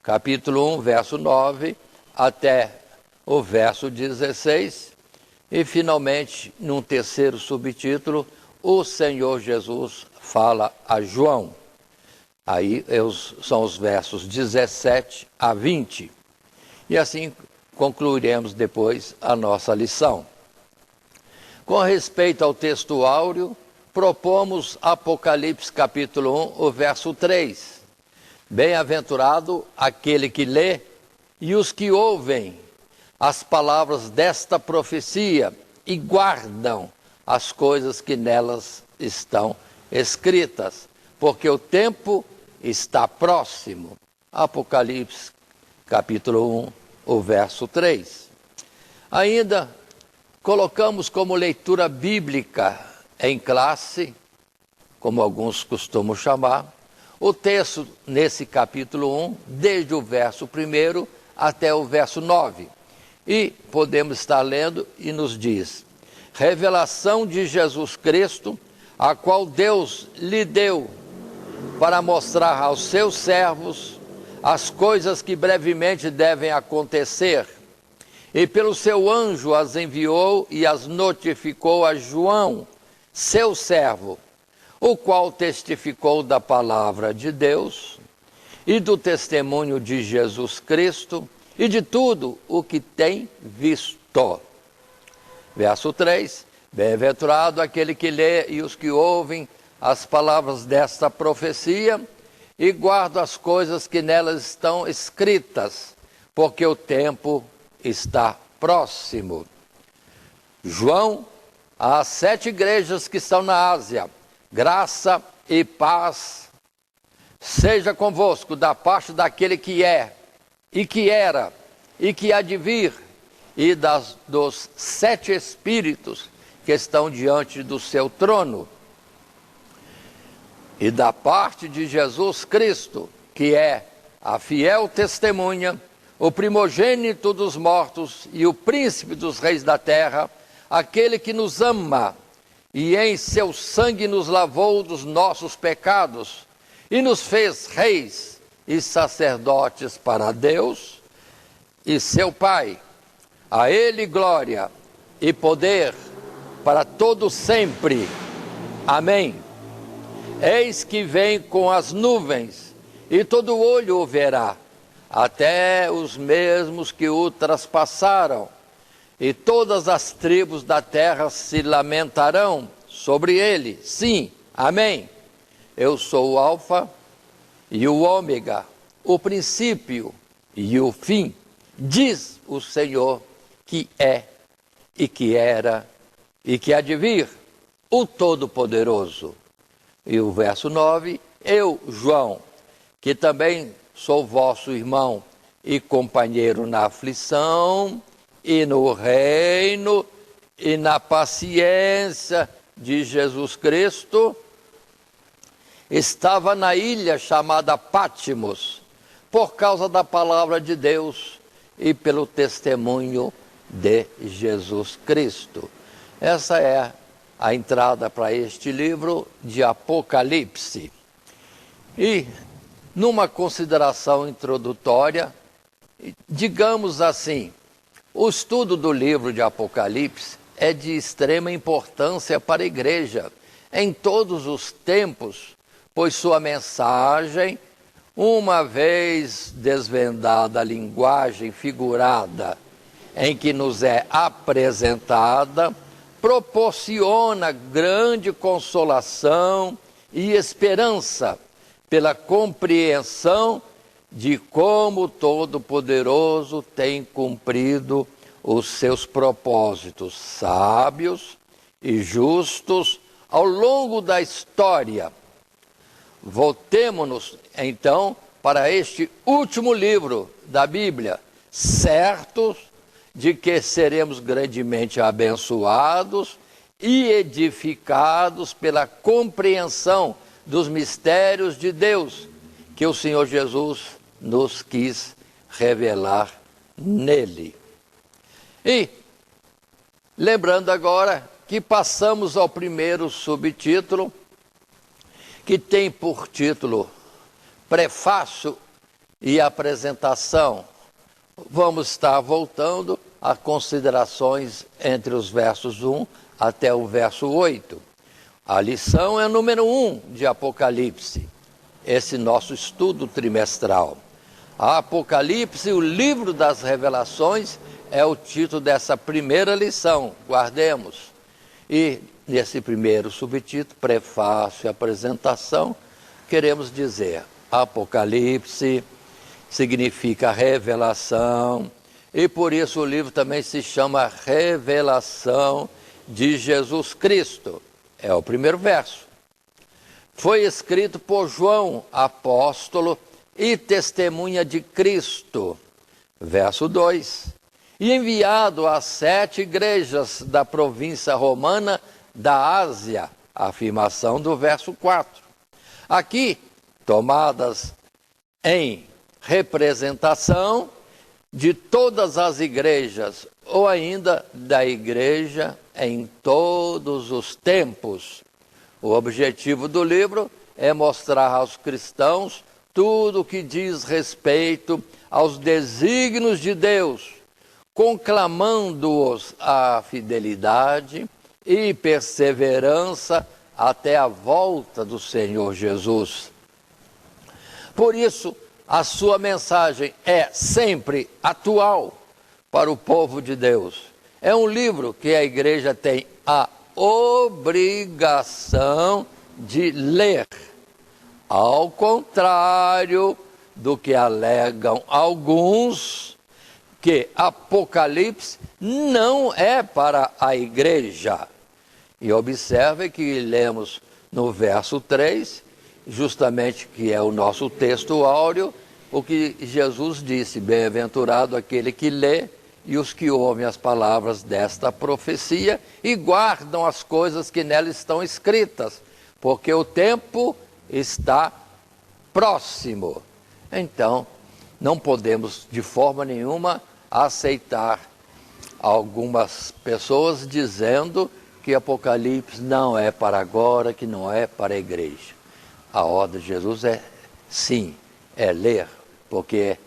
[SPEAKER 2] capítulo 1, verso 9, até o verso 16, e finalmente, num terceiro subtítulo, o Senhor Jesus fala a João. Aí são os versos 17 a 20. E assim concluiremos depois a nossa lição. Com respeito ao texto áureo, propomos Apocalipse capítulo 1, o verso 3. Bem-aventurado aquele que lê e os que ouvem as palavras desta profecia e guardam as coisas que nelas estão escritas, porque o tempo está próximo. Apocalipse capítulo 1, o verso 3. Ainda colocamos como leitura bíblica em classe, como alguns costumam chamar, o texto nesse capítulo 1, desde o verso 1 até o verso 9. E podemos estar lendo e nos diz: revelação de Jesus Cristo, a qual Deus lhe deu para mostrar aos seus servos as coisas que brevemente devem acontecer. E pelo seu anjo as enviou e as notificou a João, seu servo, o qual testificou da palavra de Deus e do testemunho de Jesus Cristo e de tudo o que tem visto. Verso 3, bem-aventurado aquele que lê e os que ouvem as palavras desta profecia e guarda as coisas que nelas estão escritas, porque o tempo está próximo. João, às 7 igrejas que estão na Ásia, graça e paz seja convosco da parte daquele que é, e que era, e que há de vir, e dos 7 Espíritos que estão diante do seu trono, e da parte de Jesus Cristo, que é a fiel testemunha, o primogênito dos mortos e o príncipe dos reis da terra, aquele que nos ama e em seu sangue nos lavou dos nossos pecados e nos fez reis e sacerdotes para Deus e seu Pai. A ele glória e poder para todo sempre. Amém. Eis que vem com as nuvens, e todo olho o verá, até os mesmos que o traspassaram, e todas as tribos da terra se lamentarão sobre ele. Sim, amém. Eu sou o Alfa e o Ômega, o princípio e o fim, diz o Senhor, que é, e que era, e que há de vir, o Todo-Poderoso. E o verso 9, eu, João, que também sou vosso irmão e companheiro na aflição, e no reino, e na paciência de Jesus Cristo, estava na ilha chamada Pátimos, por causa da palavra de Deus e pelo testemunho de Jesus Cristo. Essa é a entrada para este livro de Apocalipse. E, numa consideração introdutória, Digamos assim, o estudo do livro de Apocalipse é de extrema importância para a igreja em todos os tempos, pois sua mensagem, uma vez desvendada a linguagem figurada em que nos é apresentada, proporciona grande consolação e esperança pela compreensão de como o Todo-Poderoso tem cumprido os seus propósitos sábios e justos ao longo da história. Voltemo-nos, então, para este último livro da Bíblia, certos de que seremos grandemente abençoados e edificados pela compreensão dos mistérios de Deus que o Senhor Jesus nos quis revelar nele. E, lembrando agora que passamos ao primeiro subtítulo, que tem por título Prefácio e Apresentação. Vamos estar voltando a considerações entre os versos 1 até o verso 8. A lição é número 1 de Apocalipse, esse nosso estudo trimestral. A Apocalipse, o livro das revelações, é o título dessa primeira lição, guardemos. E nesse primeiro subtítulo, prefácio e apresentação, queremos dizer, Apocalipse significa revelação, e por isso o livro também se chama Revelação de Jesus Cristo. É o primeiro verso. Foi escrito por João, apóstolo e testemunha de Cristo. Verso 2. E enviado às 7 igrejas da província romana da Ásia. Afirmação do verso 4. Aqui, tomadas em representação de todas as igrejas, ou ainda da igreja em todos os tempos. O objetivo do livro é mostrar aos cristãos tudo o que diz respeito aos desígnios de Deus, conclamando-os à fidelidade e perseverança até a volta do Senhor Jesus. Por isso, a sua mensagem é sempre atual para o povo de Deus. É um livro que a igreja tem a obrigação de ler. Ao contrário do que alegam alguns, que Apocalipse não é para a igreja. E observe que lemos no verso 3, justamente que é o nosso texto áureo, o que Jesus disse: bem-aventurado aquele que lê e os que ouvem as palavras desta profecia e guardam as coisas que nela estão escritas, porque o tempo está próximo. Então, não podemos de forma nenhuma aceitar algumas pessoas dizendo que Apocalipse não é para agora, que não é para a igreja. A ordem de Jesus é, sim, é ler, porque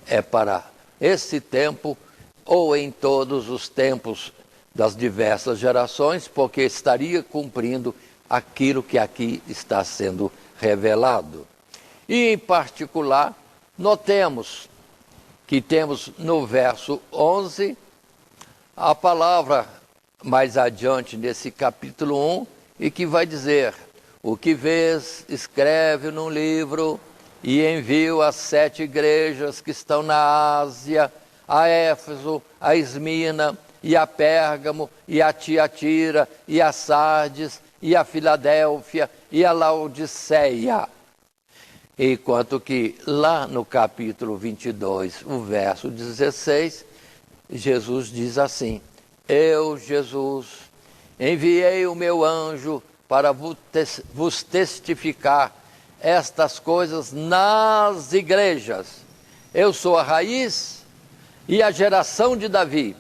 [SPEAKER 2] é para esse tempo ou em todos os tempos das diversas gerações, porque estaria cumprindo aquilo que aqui está sendo revelado. E, em particular, notemos que temos no verso 11 a palavra mais adiante nesse capítulo 1, e que vai dizer: o que vês, escreve num livro e envio às 7 igrejas que estão na Ásia, a Éfeso, a Esmirna, e a Pérgamo, e a Tiatira, e a Sardes, e a Filadélfia, e a Laodiceia. Enquanto que lá no capítulo 22, o verso 16, Jesus diz assim: eu, Jesus, enviei o meu anjo para vos testificar estas coisas nas igrejas. Eu sou a raiz e a geração de Davi,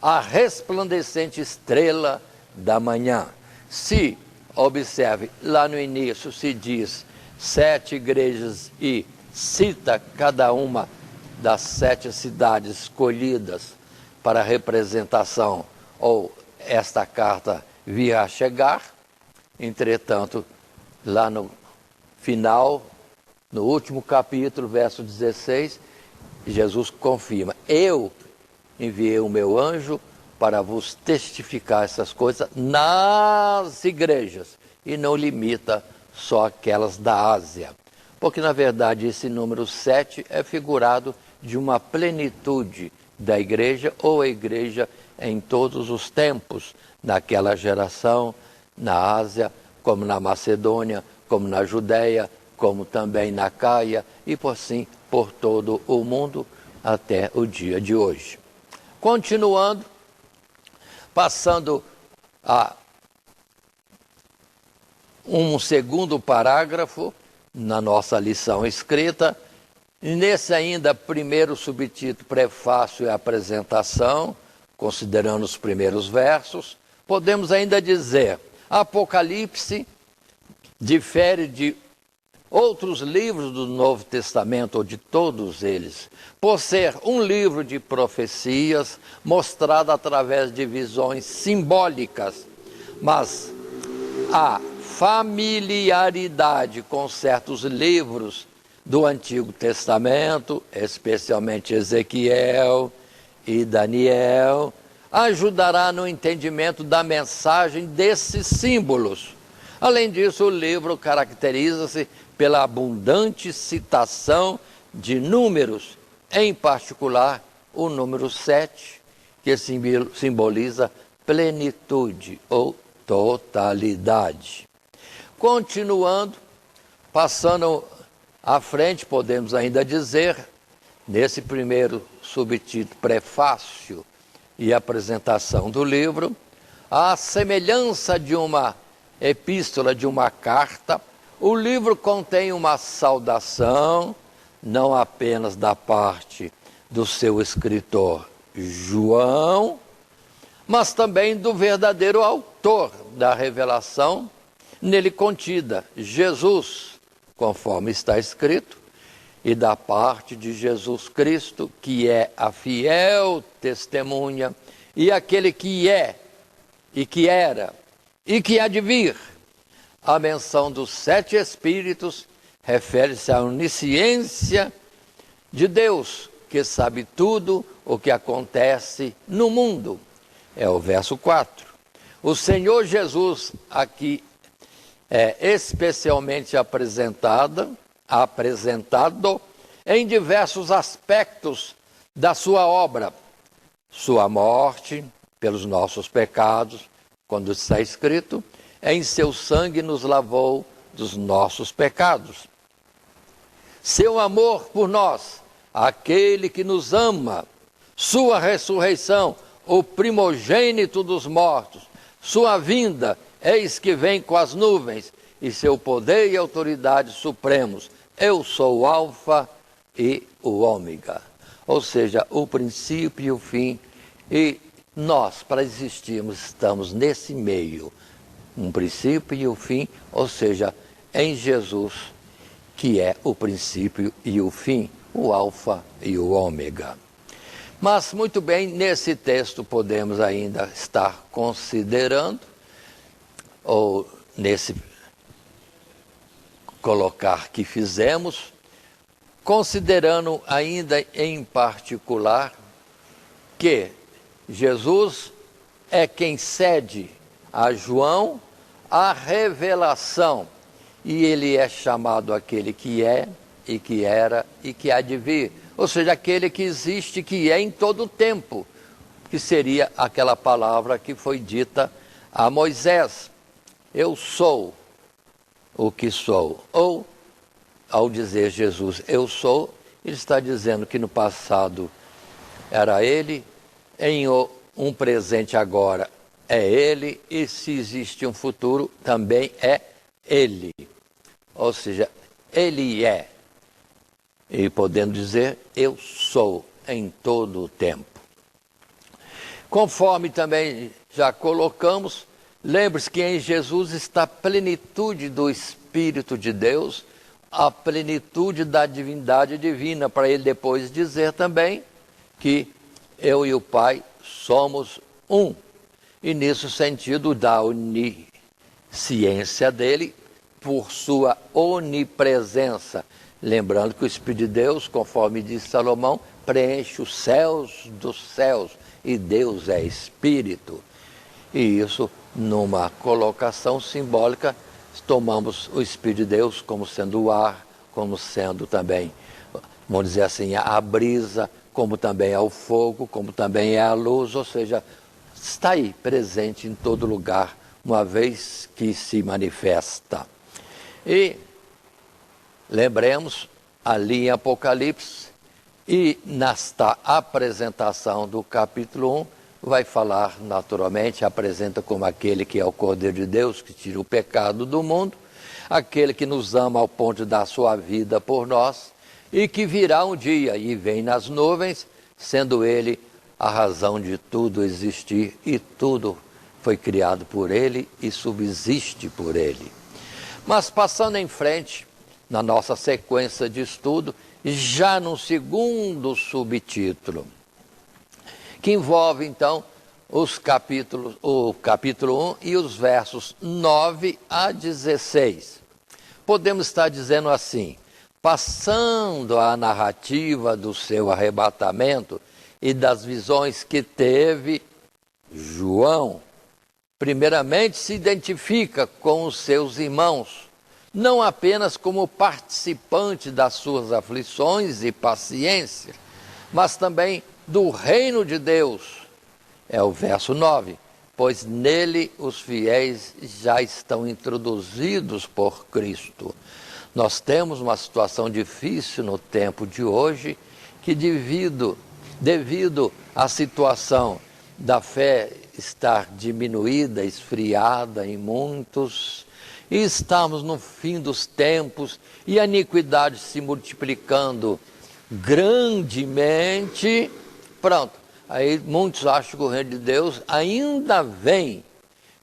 [SPEAKER 2] a resplandecente estrela da manhã. Se, observe, lá no início se diz 7 igrejas e cita cada uma das 7 cidades escolhidas para a representação, ou esta carta vir a chegar. Entretanto, lá no final, no último capítulo, verso 16, Jesus confirma: eu enviei o meu anjo para vos testificar essas coisas nas igrejas, e não limita só aquelas da Ásia. Porque, na verdade, esse número 7 é figurado de uma plenitude da igreja, ou a igreja em todos os tempos, naquela geração, na Ásia, como na Macedônia, como na Judéia, como também na Caia, e por assim por todo o mundo até o dia de hoje. Continuando, passando a um segundo parágrafo na nossa lição escrita, nesse ainda primeiro subtítulo, prefácio e apresentação, considerando os primeiros versos, podemos ainda dizer: Apocalipse difere de outros livros do Novo Testamento, ou de todos eles, por ser um livro de profecias mostrado através de visões simbólicas, mas a familiaridade com certos livros do Antigo Testamento, especialmente Ezequiel e Daniel, ajudará no entendimento da mensagem desses símbolos. Além disso, o livro caracteriza-se pela abundante citação de números, em particular o número 7, que simboliza plenitude ou totalidade. Continuando, passando à frente, podemos ainda dizer, nesse primeiro subtítulo, prefácio e apresentação do livro, a semelhança de uma epístola, de uma carta, o livro contém uma saudação, não apenas da parte do seu escritor João, mas também do verdadeiro autor da revelação nele contida, Jesus, conforme está escrito, e da parte de Jesus Cristo, que é a fiel testemunha, e aquele que é, e que era, e que há de vir. A menção dos 7 Espíritos refere-se à onisciência de Deus, que sabe tudo o que acontece no mundo. É o verso 4. O Senhor Jesus aqui é especialmente apresentado em diversos aspectos da sua obra. Sua morte pelos nossos pecados, quando está escrito, em seu sangue nos lavou dos nossos pecados. Seu amor por nós, aquele que nos ama, sua ressurreição, o primogênito dos mortos, sua vinda, eis que vem com as nuvens, e seu poder e autoridade supremos. Eu sou o Alfa e o Ômega. Ou seja, o princípio e o fim. E nós, para existirmos, estamos nesse meio. Um princípio e o fim, ou seja, em Jesus, que é o princípio e o fim, o Alfa e o Ômega. Mas, muito bem, nesse texto podemos ainda estar considerando, ou nesse colocar que fizemos, considerando ainda em particular que Jesus é quem cede a João a revelação, e ele é chamado aquele que é, e que era, e que há de vir. Ou seja, aquele que existe, que é em todo o tempo, que seria aquela palavra que foi dita a Moisés: eu sou o que sou. Ou, ao dizer Jesus, eu sou, ele está dizendo que no passado era ele, em um presente agora é ele, e se existe um futuro também é ele. Ou seja, ele é. E podendo dizer, eu sou em todo o tempo. Conforme também já colocamos, lembre-se que em Jesus está a plenitude do Espírito de Deus, a plenitude da divindade divina, para ele depois dizer também que eu e o Pai somos um. E nisso sentido da onisciência dele, por sua onipresença. Lembrando que o Espírito de Deus, conforme diz Salomão, preenche os céus dos céus, e Deus é Espírito. E isso, numa colocação simbólica, tomamos o Espírito de Deus como sendo o ar, como sendo também, vamos dizer assim, a brisa, como também é o fogo, como também é a luz, ou seja, está aí presente em todo lugar, uma vez que se manifesta. E lembremos, ali em Apocalipse, e nesta apresentação do capítulo 1, vai falar naturalmente, apresenta como aquele que é o Cordeiro de Deus, que tira o pecado do mundo, aquele que nos ama ao ponto de dar sua vida por nós, e que virá um dia e vem nas nuvens, sendo ele a razão de tudo existir, e tudo foi criado por ele e subsiste por ele. Mas passando em frente, na nossa sequência de estudo, já no segundo subtítulo, que envolve então o capítulo 1 e os versos 9 a 16. Podemos estar dizendo assim: passando a narrativa do seu arrebatamento e das visões que teve, João, primeiramente se identifica com os seus irmãos, não apenas como participante das suas aflições e paciência, mas também do reino de Deus. É o verso 9. Pois nele os fiéis já estão introduzidos por Cristo. Nós temos uma situação difícil no tempo de hoje, que devido à situação da fé estar diminuída, esfriada em muitos, e estamos no fim dos tempos, e a iniquidade se multiplicando grandemente, pronto, aí muitos acham que o reino de Deus ainda vem,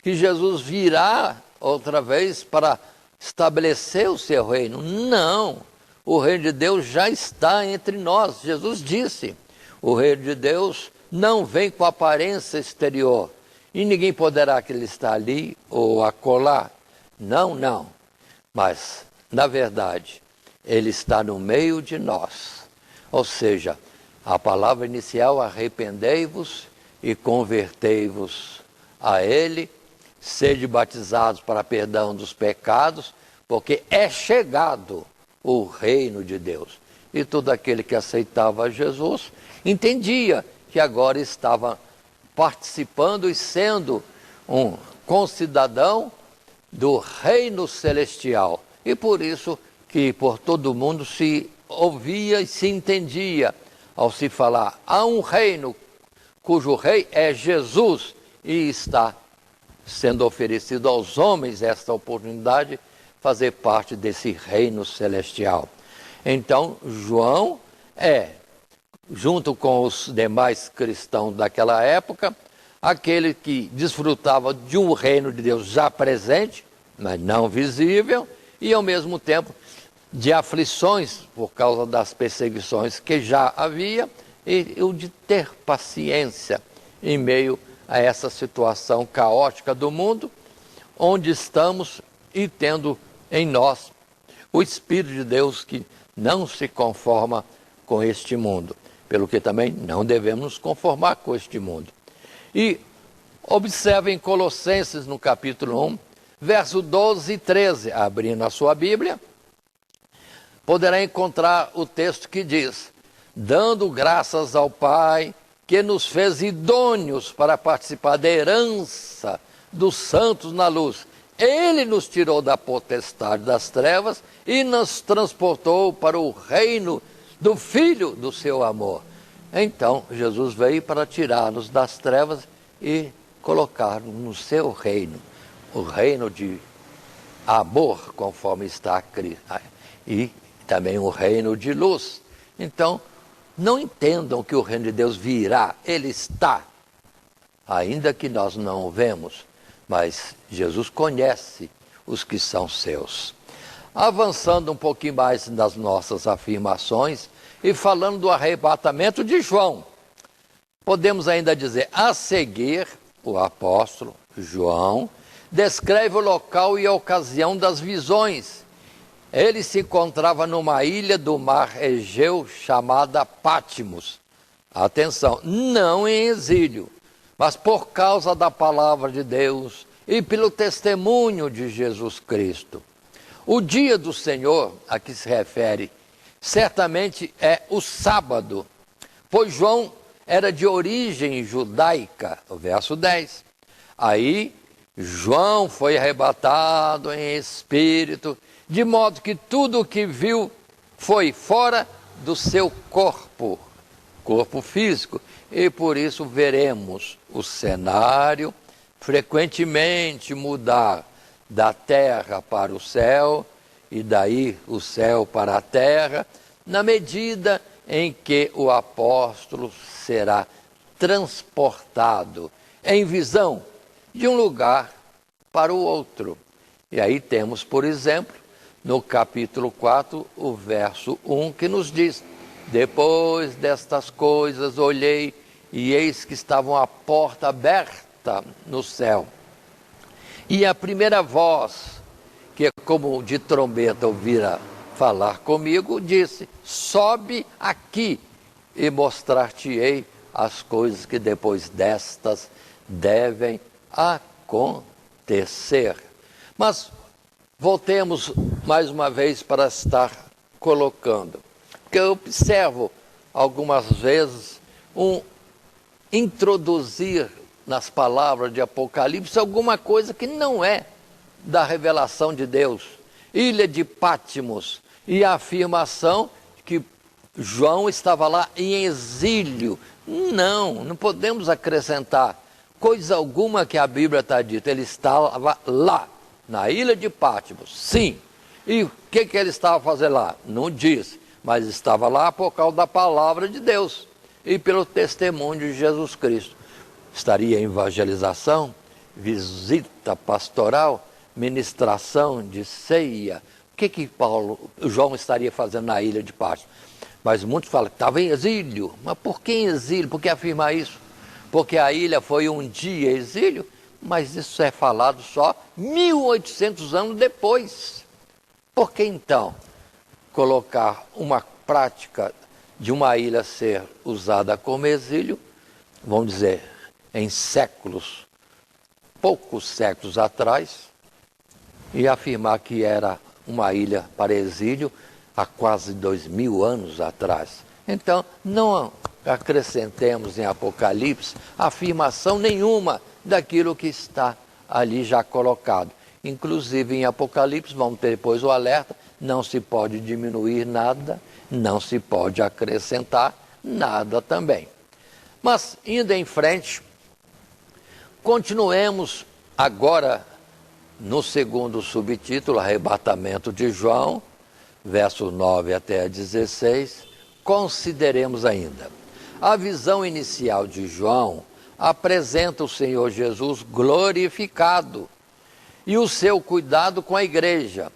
[SPEAKER 2] que Jesus virá outra vez para estabelecer o seu reino. Não, o reino de Deus já está entre nós. Jesus disse, o reino de Deus não vem com aparência exterior, e ninguém poderá que ele está ali ou acolá. Não, mas na verdade ele está no meio de nós, ou seja, a palavra inicial, arrependei-vos e convertei-vos a ele, sede batizados para perdão dos pecados, porque é chegado o reino de Deus. E todo aquele que aceitava Jesus entendia que agora estava participando e sendo um concidadão do reino celestial. E por isso que por todo mundo se ouvia e se entendia ao se falar, há um reino cujo rei é Jesus, e está sendo oferecido aos homens esta oportunidade de fazer parte desse reino celestial. Então, João é, junto com os demais cristãos daquela época, aquele que desfrutava de um reino de Deus já presente, mas não visível, e ao mesmo tempo de aflições por causa das perseguições que já havia, e o de ter paciência em meio a essa situação caótica do mundo, onde estamos, e tendo em nós o Espírito de Deus que não se conforma com este mundo, pelo que também não devemos nos conformar com este mundo. E observem Colossenses no capítulo 1, verso 12 e 13, abrindo a sua Bíblia, poderá encontrar o texto que diz, dando graças ao Pai, que nos fez idôneos para participar da herança dos santos na luz. Ele nos tirou da potestade das trevas e nos transportou para o reino do Filho do seu amor. Então, Jesus veio para tirar-nos das trevas e colocar-nos no seu reino, o reino de amor, conforme está e também o reino de luz. Então, não entendam que o reino de Deus virá, ele está, ainda que nós não o vemos, mas Jesus conhece os que são seus. Avançando um pouquinho mais nas nossas afirmações e falando do arrebatamento de João, podemos ainda dizer: a seguir, o apóstolo João descreve o local e a ocasião das visões. Ele se encontrava numa ilha do mar Egeu chamada Patmos. Atenção, não em exílio, mas por causa da palavra de Deus e pelo testemunho de Jesus Cristo. O dia do Senhor, a que se refere, certamente é o sábado, pois João era de origem judaica, o verso 10. Aí, João foi arrebatado em espírito, de modo que tudo o que viu foi fora do seu corpo físico, e por isso veremos o cenário frequentemente mudar da terra para o céu, e daí o céu para a terra, na medida em que o apóstolo será transportado em visão de um lugar para o outro. E aí temos, por exemplo, no capítulo 4, o verso 1, que nos diz: depois destas coisas olhei, e eis que estava uma porta aberta no céu. E a primeira voz, que é como de trombeta ouvira falar comigo, disse: sobe aqui e mostrar-te-ei as coisas que depois destas devem acontecer. Mas voltemos mais uma vez para estar colocando, porque eu observo algumas vezes introduzir nas palavras de Apocalipse alguma coisa que não é da revelação de Deus. Ilha de Patmos, e a afirmação que João estava lá em exílio. Não podemos acrescentar coisa alguma que a Bíblia está dita. Ele estava lá, na ilha de Patmos, sim. E o que ele estava fazendo lá? Não diz, mas estava lá por causa da palavra de Deus e pelo testemunho de Jesus Cristo. Estaria em evangelização, visita pastoral, ministração de ceia. O que João estaria fazendo na ilha de Patmos? Mas muitos falam que estava em exílio. Mas por que em exílio? Por que afirmar isso? Porque a ilha foi um dia exílio, mas isso é falado só 1800 anos depois. Por que então colocar uma prática de uma ilha ser usada como exílio, vamos dizer, em séculos, poucos séculos atrás, e afirmar que era uma ilha para exílio há quase 2000 anos atrás? Então, não acrescentemos em Apocalipse afirmação nenhuma daquilo que está ali já colocado. Inclusive em Apocalipse, vamos ter depois o alerta: não se pode diminuir nada, não se pode acrescentar nada também. Mas, indo em frente, continuemos agora no segundo subtítulo, arrebatamento de João, versos 9 até 16, consideremos ainda. A visão inicial de João apresenta o Senhor Jesus glorificado e o seu cuidado com a igreja,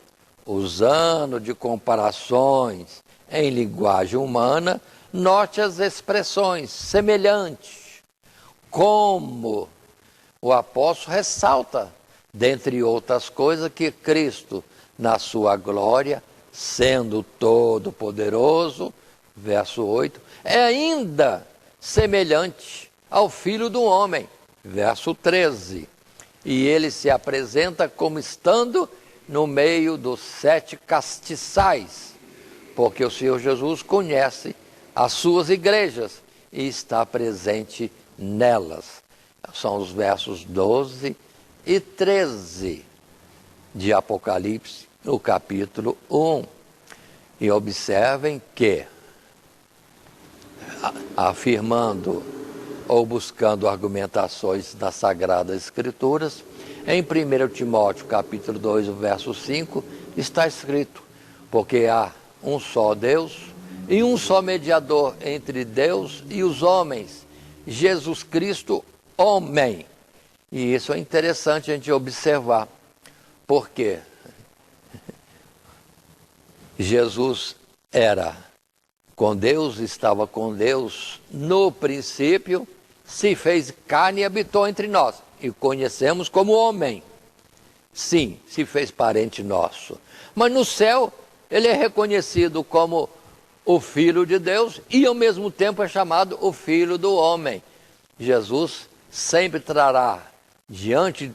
[SPEAKER 2] usando de comparações em linguagem humana, note as expressões semelhantes, como o apóstolo ressalta, dentre outras coisas, que Cristo, na sua glória, sendo todo-poderoso, verso 8, é ainda semelhante ao Filho do Homem, verso 13. E ele se apresenta como estando no meio dos 7 castiçais, porque o Senhor Jesus conhece as suas igrejas e está presente nelas. São os versos 12 e 13 de Apocalipse, no capítulo 1. E observem que, afirmando ou buscando argumentações das Sagradas Escrituras, em 1 Timóteo capítulo 2, o verso 5, está escrito: porque há um só Deus e um só mediador entre Deus e os homens, Jesus Cristo, homem. E isso é interessante a gente observar, porque Jesus era com Deus, estava com Deus no princípio, se fez carne e habitou entre nós, e conhecemos como homem. Sim, se fez parente nosso. Mas no céu, ele é reconhecido como o Filho de Deus e ao mesmo tempo é chamado o Filho do Homem. Jesus sempre trará diante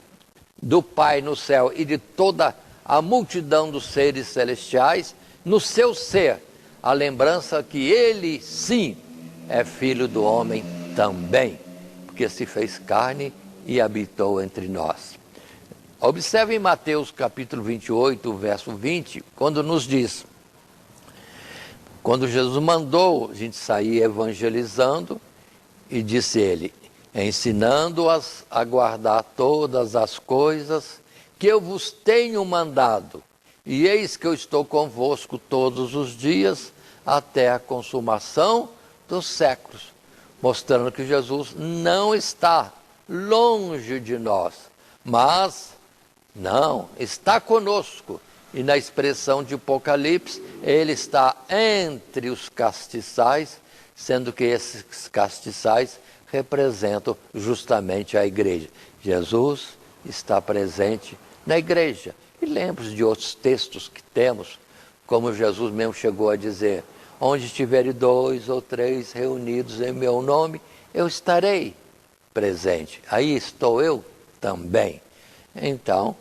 [SPEAKER 2] do Pai no céu e de toda a multidão dos seres celestiais, no seu ser, a lembrança que ele, sim, é Filho do Homem também, porque se fez carne e habitou entre nós. Observe em Mateus capítulo 28, verso 20, quando nos diz, quando Jesus mandou a gente sair evangelizando, e disse ele, ensinando-as a guardar todas as coisas que eu vos tenho mandado, e eis que eu estou convosco todos os dias, até a consumação dos séculos, mostrando que Jesus não está longe de nós, mas não, está conosco. E na expressão de Apocalipse, ele está entre os castiçais, sendo que esses castiçais representam justamente a igreja. Jesus está presente na igreja. E lembre-se de outros textos que temos, como Jesus mesmo chegou a dizer, onde estiverem 2 ou 3 reunidos em meu nome, eu estarei presente. Aí estou eu também. Então,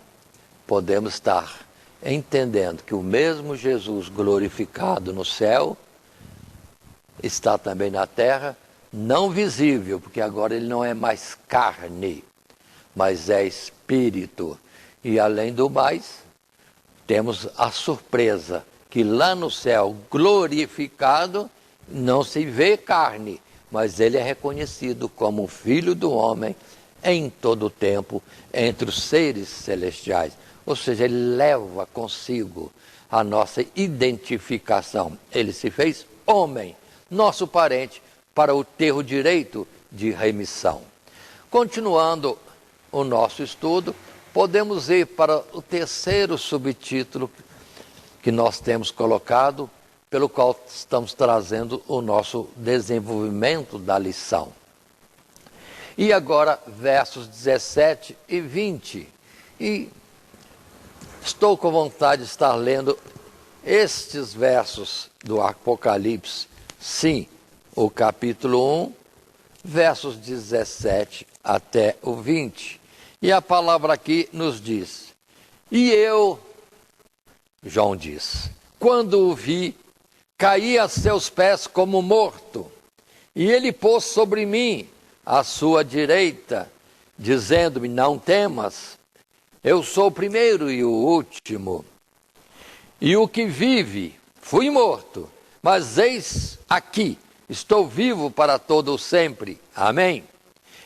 [SPEAKER 2] podemos estar entendendo que o mesmo Jesus glorificado no céu está também na terra, não visível, porque agora ele não é mais carne, mas é espírito. E além do mais, temos a surpresa que lá no céu glorificado não se vê carne, mas ele é reconhecido como o Filho do Homem em todo o tempo entre os seres celestiais. Ou seja, ele leva consigo a nossa identificação. Ele se fez homem, nosso parente, para ter o direito de remissão. Continuando o nosso estudo, podemos ir para o terceiro subtítulo que nós temos colocado, pelo qual estamos trazendo o nosso desenvolvimento da lição. E agora, versos 17 e 20. E estou com vontade de estar lendo estes versos do Apocalipse. Sim, o capítulo 1, versos 17 até o 20. E a palavra aqui nos diz, e eu, João diz, quando o vi, caí a seus pés como morto, e ele pôs sobre mim a sua direita, dizendo-me, não temas, eu sou o primeiro e o último. E o que vive, fui morto, mas eis aqui, estou vivo para todo o sempre. Amém?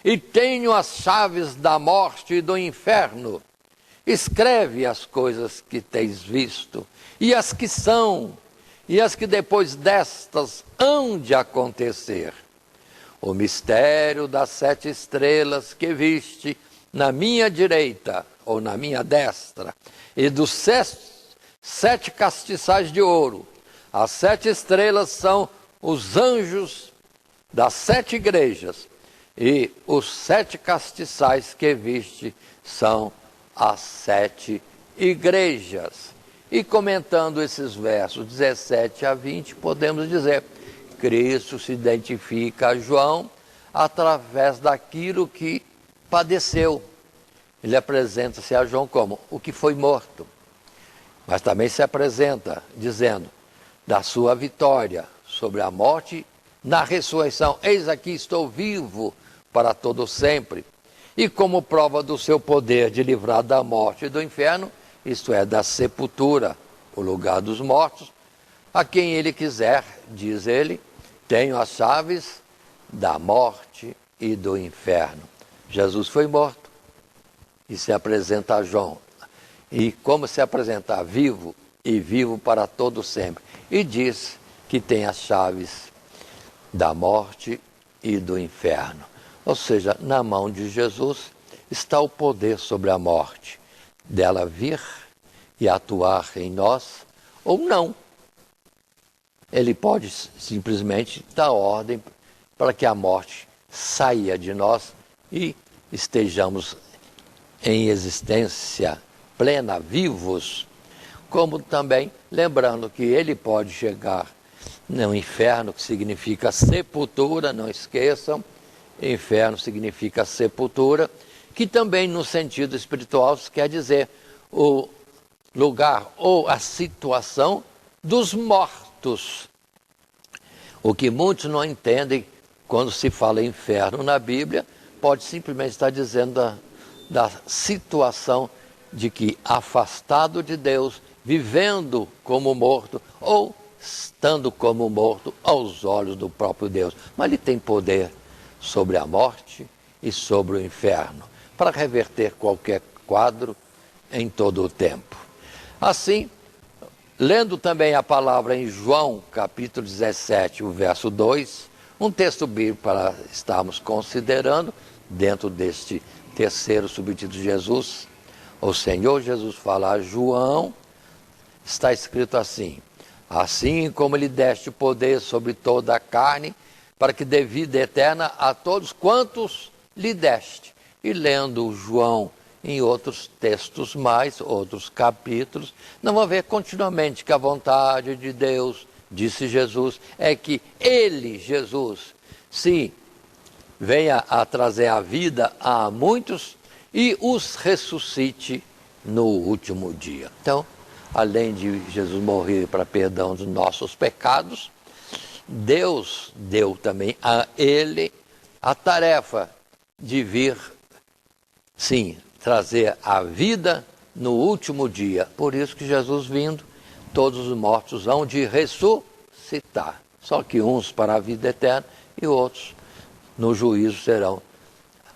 [SPEAKER 2] E tenho as chaves da morte e do inferno. Escreve as coisas que tens visto, e as que são, e as que depois destas hão de acontecer. O mistério das 7 estrelas que viste na minha direita, ou na minha destra, e dos 7 castiçais de ouro. As 7 estrelas são os anjos das 7 igrejas, e os 7 castiçais que viste são as 7 igrejas. E comentando esses versos 17 a 20, podemos dizer, Cristo se identifica a João através daquilo que padeceu. Ele apresenta-se a João como o que foi morto, mas também se apresenta dizendo da sua vitória sobre a morte na ressurreição. Eis aqui estou vivo para todo sempre. E como prova do seu poder de livrar da morte e do inferno, isto é, da sepultura, o lugar dos mortos, a quem ele quiser, diz ele, tenho as chaves da morte e do inferno. Jesus foi morto e se apresenta a João. E como se apresentar vivo e vivo para todo sempre. E diz que tem as chaves da morte e do inferno. Ou seja, na mão de Jesus está o poder sobre a morte, dela vir e atuar em nós, ou não, ele pode simplesmente dar ordem para que a morte saia de nós e estejamos em existência plena, vivos, como também lembrando que ele pode chegar no inferno, que significa sepultura, não esqueçam, inferno significa sepultura, que também no sentido espiritual quer dizer o lugar ou a situação dos mortos. O que muitos não entendem quando se fala inferno na Bíblia, pode simplesmente estar dizendo da situação de que afastado de Deus, vivendo como morto ou estando como morto aos olhos do próprio Deus. Mas ele tem poder sobre a morte e sobre o inferno, para reverter qualquer quadro em todo o tempo. Assim, lendo também a palavra em João, capítulo 17, o verso 2, um texto bíblico para estarmos considerando, dentro deste terceiro subtítulo de Jesus, o Senhor Jesus fala a João, está escrito assim: assim como lhe deste poder sobre toda a carne, para que dê vida eterna a todos quantos lhe deste. E lendo João em outros textos mais, outros capítulos, não vão ver continuamente que a vontade de Deus, disse Jesus, é que ele, Jesus, sim, venha a trazer a vida a muitos e os ressuscite no último dia. Então, além de Jesus morrer para perdão dos nossos pecados, Deus deu também a ele a tarefa de vir, sim, trazer a vida no último dia. Por isso que Jesus vindo, todos os mortos hão de ressuscitar. Só que uns para a vida eterna e outros no juízo serão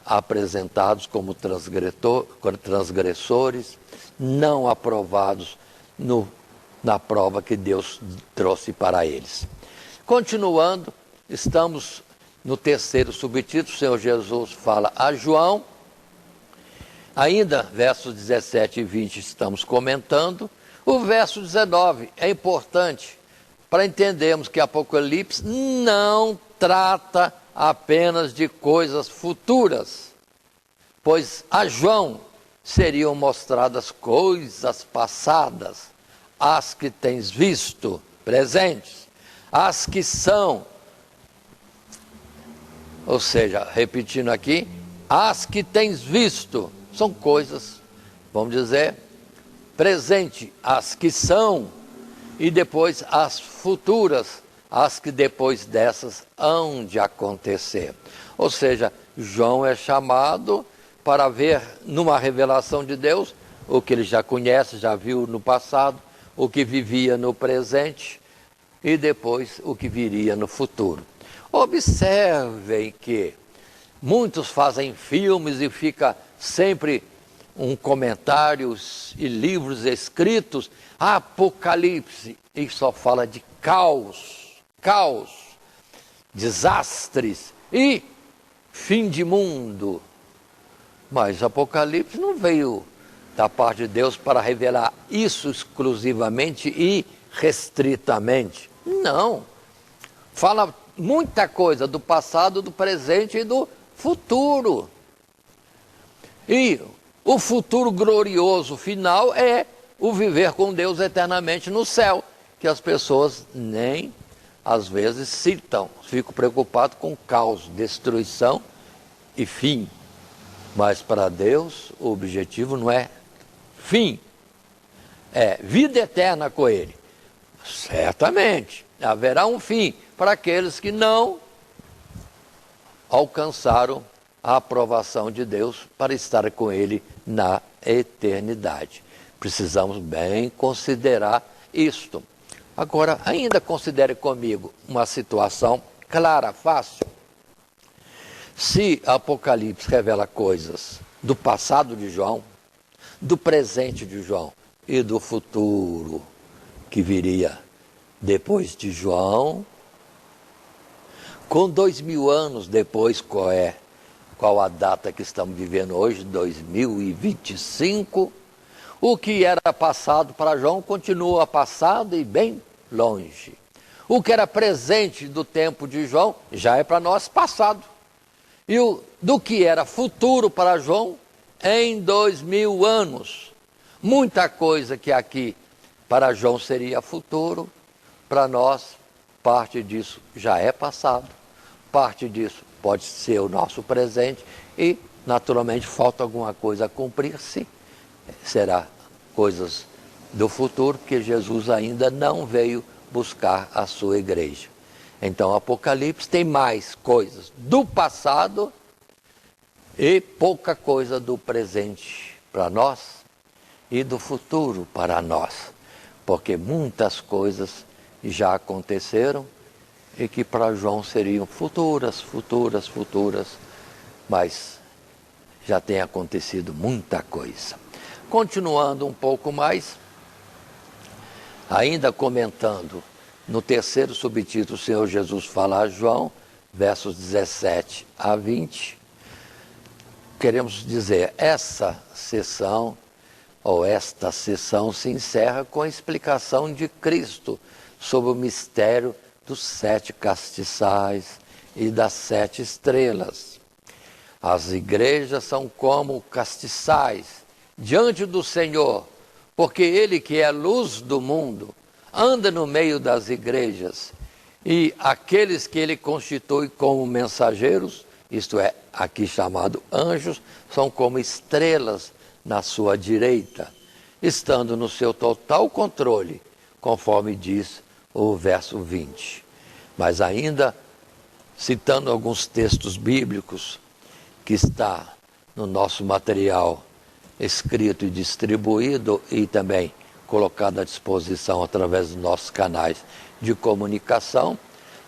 [SPEAKER 2] apresentados como transgressores, não aprovados na prova que Deus trouxe para eles. Continuando, estamos no terceiro subtítulo, o Senhor Jesus fala a João, ainda versos 17 e 20 estamos comentando, o verso 19 é importante para entendermos que Apocalipse não trata apenas de coisas futuras, pois a João seriam mostradas coisas passadas, as que tens visto, presentes, as que são, ou seja, repetindo aqui, as que tens visto, são coisas, vamos dizer, presente, as que são, e depois as futuras, as que depois dessas hão de acontecer. Ou seja, João é chamado para ver numa revelação de Deus o que ele já conhece, já viu no passado, o que vivia no presente e depois o que viria no futuro. Observem que muitos fazem filmes e fica sempre comentários e livros escritos, Apocalipse, e só fala de caos, desastres e fim de mundo. Mas Apocalipse não veio da parte de Deus para revelar isso exclusivamente e restritamente. Não. Fala muita coisa do passado, do presente e do futuro. E o futuro glorioso final é o viver com Deus eternamente no céu, que as pessoas nem às vezes citam, ficam preocupados com caos, destruição e fim. Mas para Deus o objetivo não é fim, é vida eterna com Ele. Certamente haverá um fim para aqueles que não alcançaram a aprovação de Deus para estar com Ele na eternidade. Precisamos bem considerar isto. Agora, ainda considere comigo uma situação clara, fácil. Se Apocalipse revela coisas do passado de João, do presente de João e do futuro que viria depois de João, com 2000 anos depois, qual a data que estamos vivendo hoje, 2025, o que era passado para João continua passado e bem longe. O que era presente do tempo de João já é para nós passado. E do que era futuro para João, em 2000 anos. Muita coisa que aqui para João seria futuro, para nós, parte disso já é passado, parte disso pode ser o nosso presente e, naturalmente, falta alguma coisa a cumprir-se, será coisas do futuro, porque Jesus ainda não veio buscar a sua igreja. Então, Apocalipse tem mais coisas do passado e pouca coisa do presente para nós e do futuro para nós, porque muitas coisas já aconteceram e que para João seriam futuras, mas já tem acontecido muita coisa. Continuando um pouco mais, ainda comentando no terceiro subtítulo, o Senhor Jesus fala a João, versos 17 a 20, queremos dizer, essa sessão, ou esta sessão se encerra com a explicação de Cristo sobre o mistério dos 7 castiçais e das 7 estrelas. As igrejas são como castiçais diante do Senhor, porque Ele que é a luz do mundo, anda no meio das igrejas, e aqueles que Ele constitui como mensageiros, isto é, aqui chamado anjos, são como estrelas na sua direita, estando no seu total controle, conforme diz o verso 20. Mas ainda, citando alguns textos bíblicos, que está no nosso material escrito e distribuído e também colocado à disposição através dos nossos canais de comunicação,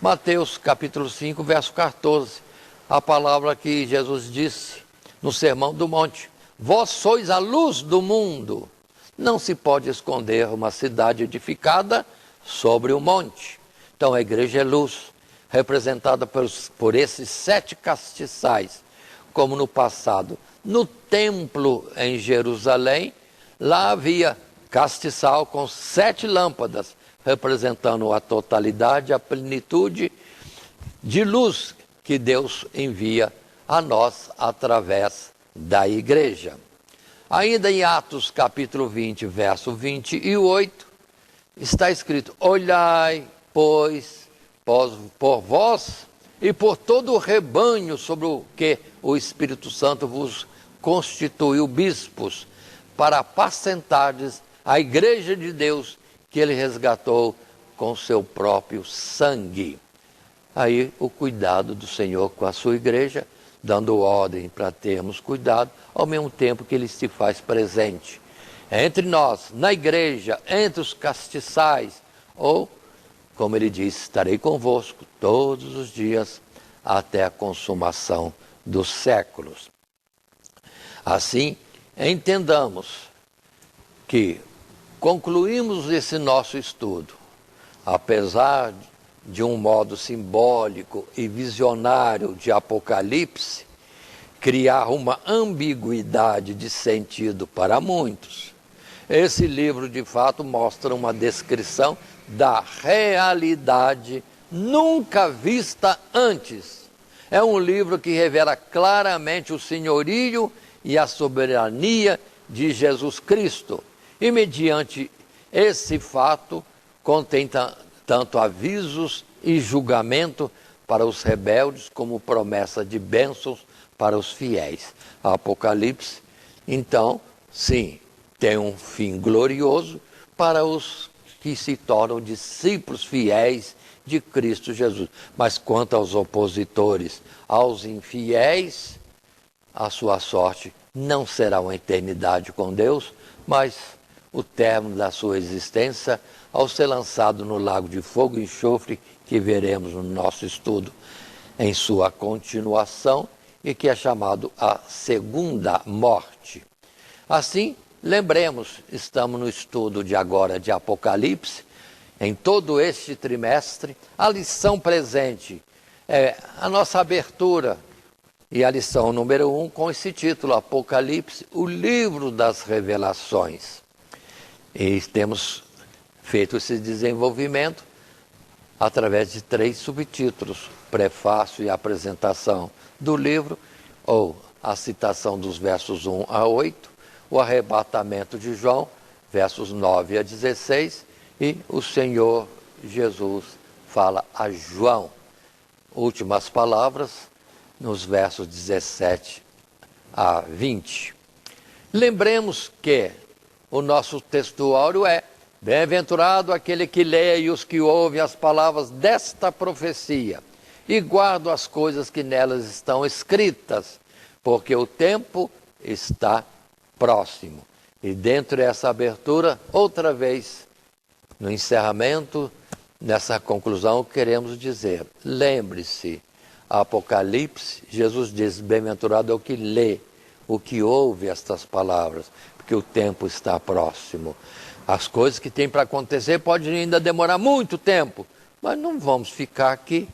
[SPEAKER 2] Mateus capítulo 5, verso 14, a palavra que Jesus disse no Sermão do Monte: vós sois a luz do mundo. Não se pode esconder uma cidade edificada sobre um monte. Então a igreja é luz, representada por esses 7 castiçais, como no passado. No templo em Jerusalém, lá havia castiçal com 7 lâmpadas, representando a totalidade, a plenitude de luz que Deus envia a nós através da igreja. Ainda em Atos capítulo 20, verso 28, está escrito: olhai, pois, por vós e por todo o rebanho sobre o que o Espírito Santo vos constituiu bispos, para apacentardes a igreja de Deus que Ele resgatou com seu próprio sangue. Aí o cuidado do Senhor com a sua igreja, dando ordem para termos cuidado, ao mesmo tempo que Ele se faz presente entre nós, na igreja, entre os castiçais, ou, como Ele diz, estarei convosco todos os dias até a consumação dos séculos. Assim, entendamos que concluímos esse nosso estudo, apesar de um modo simbólico e visionário de Apocalipse, criar uma ambiguidade de sentido para muitos. Esse livro, de fato, mostra uma descrição da realidade nunca vista antes. É um livro que revela claramente o senhorio e a soberania de Jesus Cristo. E mediante esse fato, contém tanto avisos e julgamento para os rebeldes, como promessa de bênçãos para os fiéis. A Apocalipse, então, sim, tem um fim glorioso para os que se tornam discípulos fiéis de Cristo Jesus. Mas quanto aos opositores, aos infiéis, a sua sorte não será uma eternidade com Deus, mas o término da sua existência ao ser lançado no lago de fogo e enxofre, que veremos no nosso estudo em sua continuação, e que é chamado a segunda morte. Assim, lembremos, estamos no estudo de agora de Apocalipse, em todo este trimestre, a lição presente é a nossa abertura, e a lição número 1 com esse título, Apocalipse, o livro das revelações. E temos feito esse desenvolvimento através de 3 subtítulos: prefácio e apresentação do livro, ou a citação dos versos 1 a 8, o arrebatamento de João, versos 9 a 16, e o Senhor Jesus fala a João. Últimas palavras nos versos 17 a 20. Lembremos que o nosso textuário é: bem-aventurado aquele que lê e os que ouvem as palavras desta profecia e guardam as coisas que nelas estão escritas, porque o tempo está próximo. E dentro dessa abertura, outra vez, no encerramento, nessa conclusão, queremos dizer: lembre-se, Apocalipse, Jesus diz: bem-aventurado é o que lê, o que ouve estas palavras, porque o tempo está próximo. As coisas que tem para acontecer podem ainda demorar muito tempo, mas não vamos ficar aqui,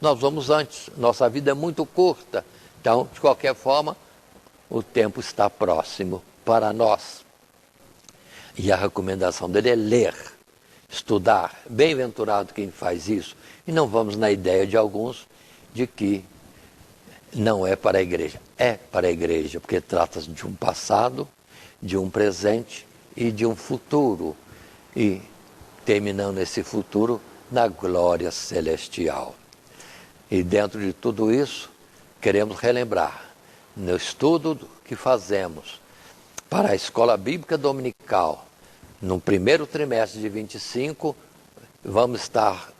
[SPEAKER 2] nós vamos antes. Nossa vida é muito curta, então, de qualquer forma, o tempo está próximo para nós. E a recomendação dele é ler, estudar. Bem-aventurado quem faz isso. E não vamos na ideia de alguns de que não é para a igreja. É para a igreja, porque trata-se de um passado, de um presente e de um futuro. E terminando esse futuro na glória celestial. E dentro de tudo isso, queremos relembrar, no estudo que fazemos para a Escola Bíblica Dominical, no primeiro trimestre de 25, vamos estar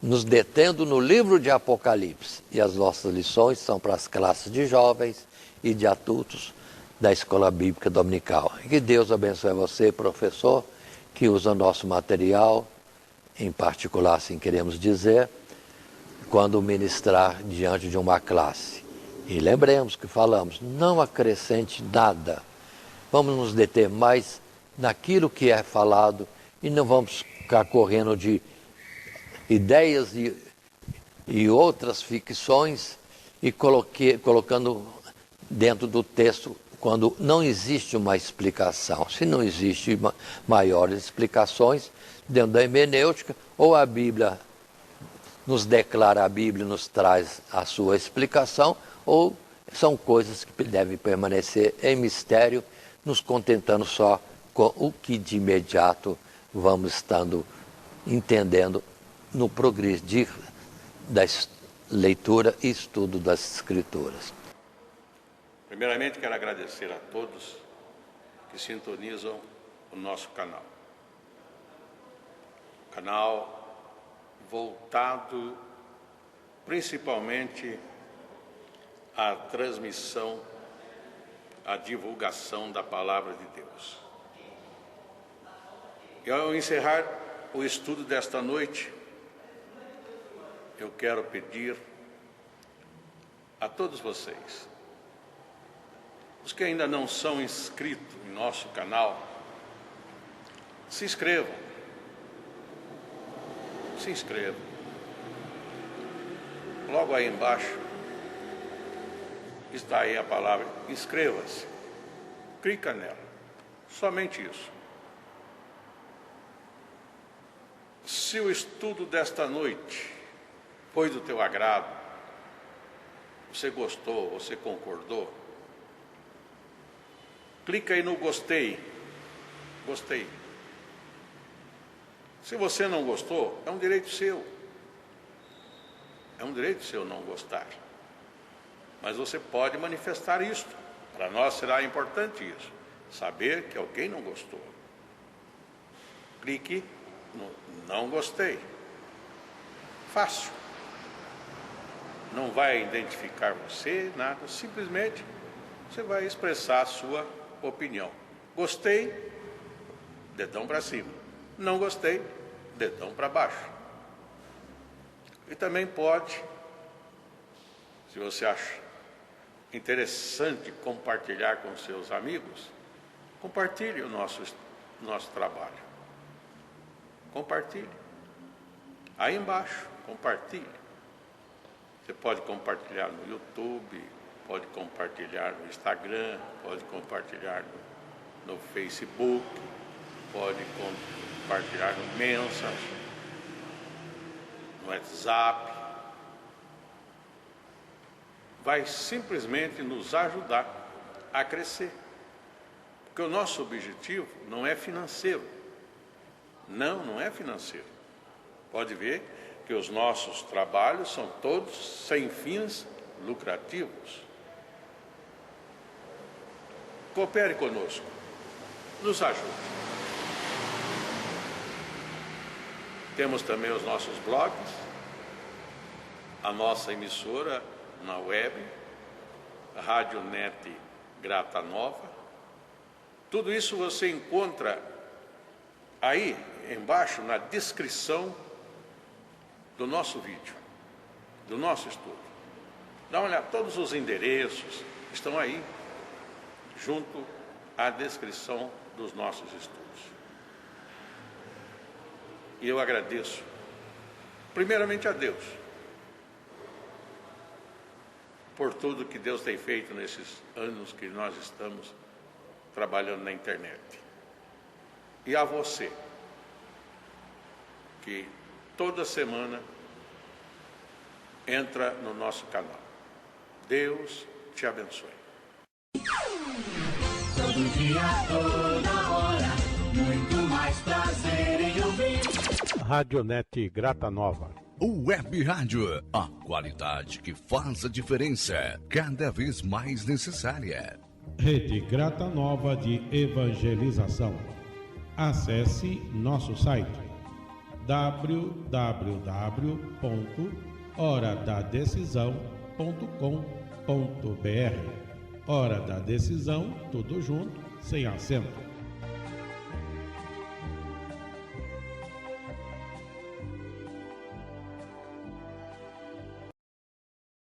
[SPEAKER 2] nos detendo no livro de Apocalipse. E as nossas lições são para as classes de jovens e de adultos da Escola Bíblica Dominical. E que Deus abençoe você, professor, que usa nosso material, em particular, assim queremos dizer, quando ministrar diante de uma classe. E lembremos que falamos, não acrescente nada. Vamos nos deter mais naquilo que é falado e não vamos ficar correndo de ideias e outras ficções e colocando dentro do texto quando não existe uma explicação. Se não existe maiores explicações dentro da hermenêutica, ou a Bíblia nos declara, a Bíblia nos traz a sua explicação, ou são coisas que devem permanecer em mistério, nos contentando só com o que de imediato vamos estando entendendo no progredir da leitura e estudo das Escrituras.
[SPEAKER 1] Primeiramente, quero agradecer a todos que sintonizam o nosso canal. Canal voltado principalmente à transmissão, à divulgação da Palavra de Deus. E ao encerrar o estudo desta noite, eu quero pedir a todos vocês, os que ainda não são inscritos em nosso canal, se inscrevam. Se inscrevam. Logo aí embaixo está aí a palavra inscreva-se. Clica nela. Somente isso. Se o estudo desta noite foi do teu agrado, você gostou, você concordou, clica aí no gostei. Gostei. Se você não gostou, é um direito seu. É um direito seu não gostar. Mas você pode manifestar isto. Para nós será importante isso. Saber que alguém não gostou. Clique no não gostei. Fácil. Não vai identificar você, nada. Simplesmente você vai expressar a sua opinião. Gostei, dedão para cima. Não gostei, dedão para baixo. E também pode, se você acha interessante compartilhar com seus amigos, compartilhe o nosso trabalho. Compartilhe. Aí embaixo, compartilhe. Você pode compartilhar no YouTube, pode compartilhar no Instagram, pode compartilhar no Facebook, pode compartilhar no Mensagens. no WhatsApp, vai simplesmente nos ajudar a crescer. Porque o nosso objetivo não é financeiro. Não é financeiro. Pode ver que os nossos trabalhos são todos sem fins lucrativos. Coopere conosco, nos ajude. Temos também os nossos blogs, a nossa emissora na web, a Rádio Net Grata Nova. Tudo isso você encontra aí embaixo na descrição do nosso vídeo, do nosso estudo. Dá uma olhada, todos os endereços estão aí, junto à descrição dos nossos estudos. E eu agradeço, primeiramente a Deus, por tudo que Deus tem feito nesses anos que nós estamos trabalhando na internet. E a você, que toda semana entra no nosso canal. Deus te abençoe.
[SPEAKER 4] Todo dia, toda hora, muito mais prazer em ouvir.
[SPEAKER 1] Radionet Grata Nova.
[SPEAKER 5] Web Rádio, a qualidade que faz a diferença, cada vez mais necessária.
[SPEAKER 6] Rede Grata Nova de Evangelização. Acesse nosso site www.horadadecisão.com.br. Hora da Decisão, tudo junto, sem acento.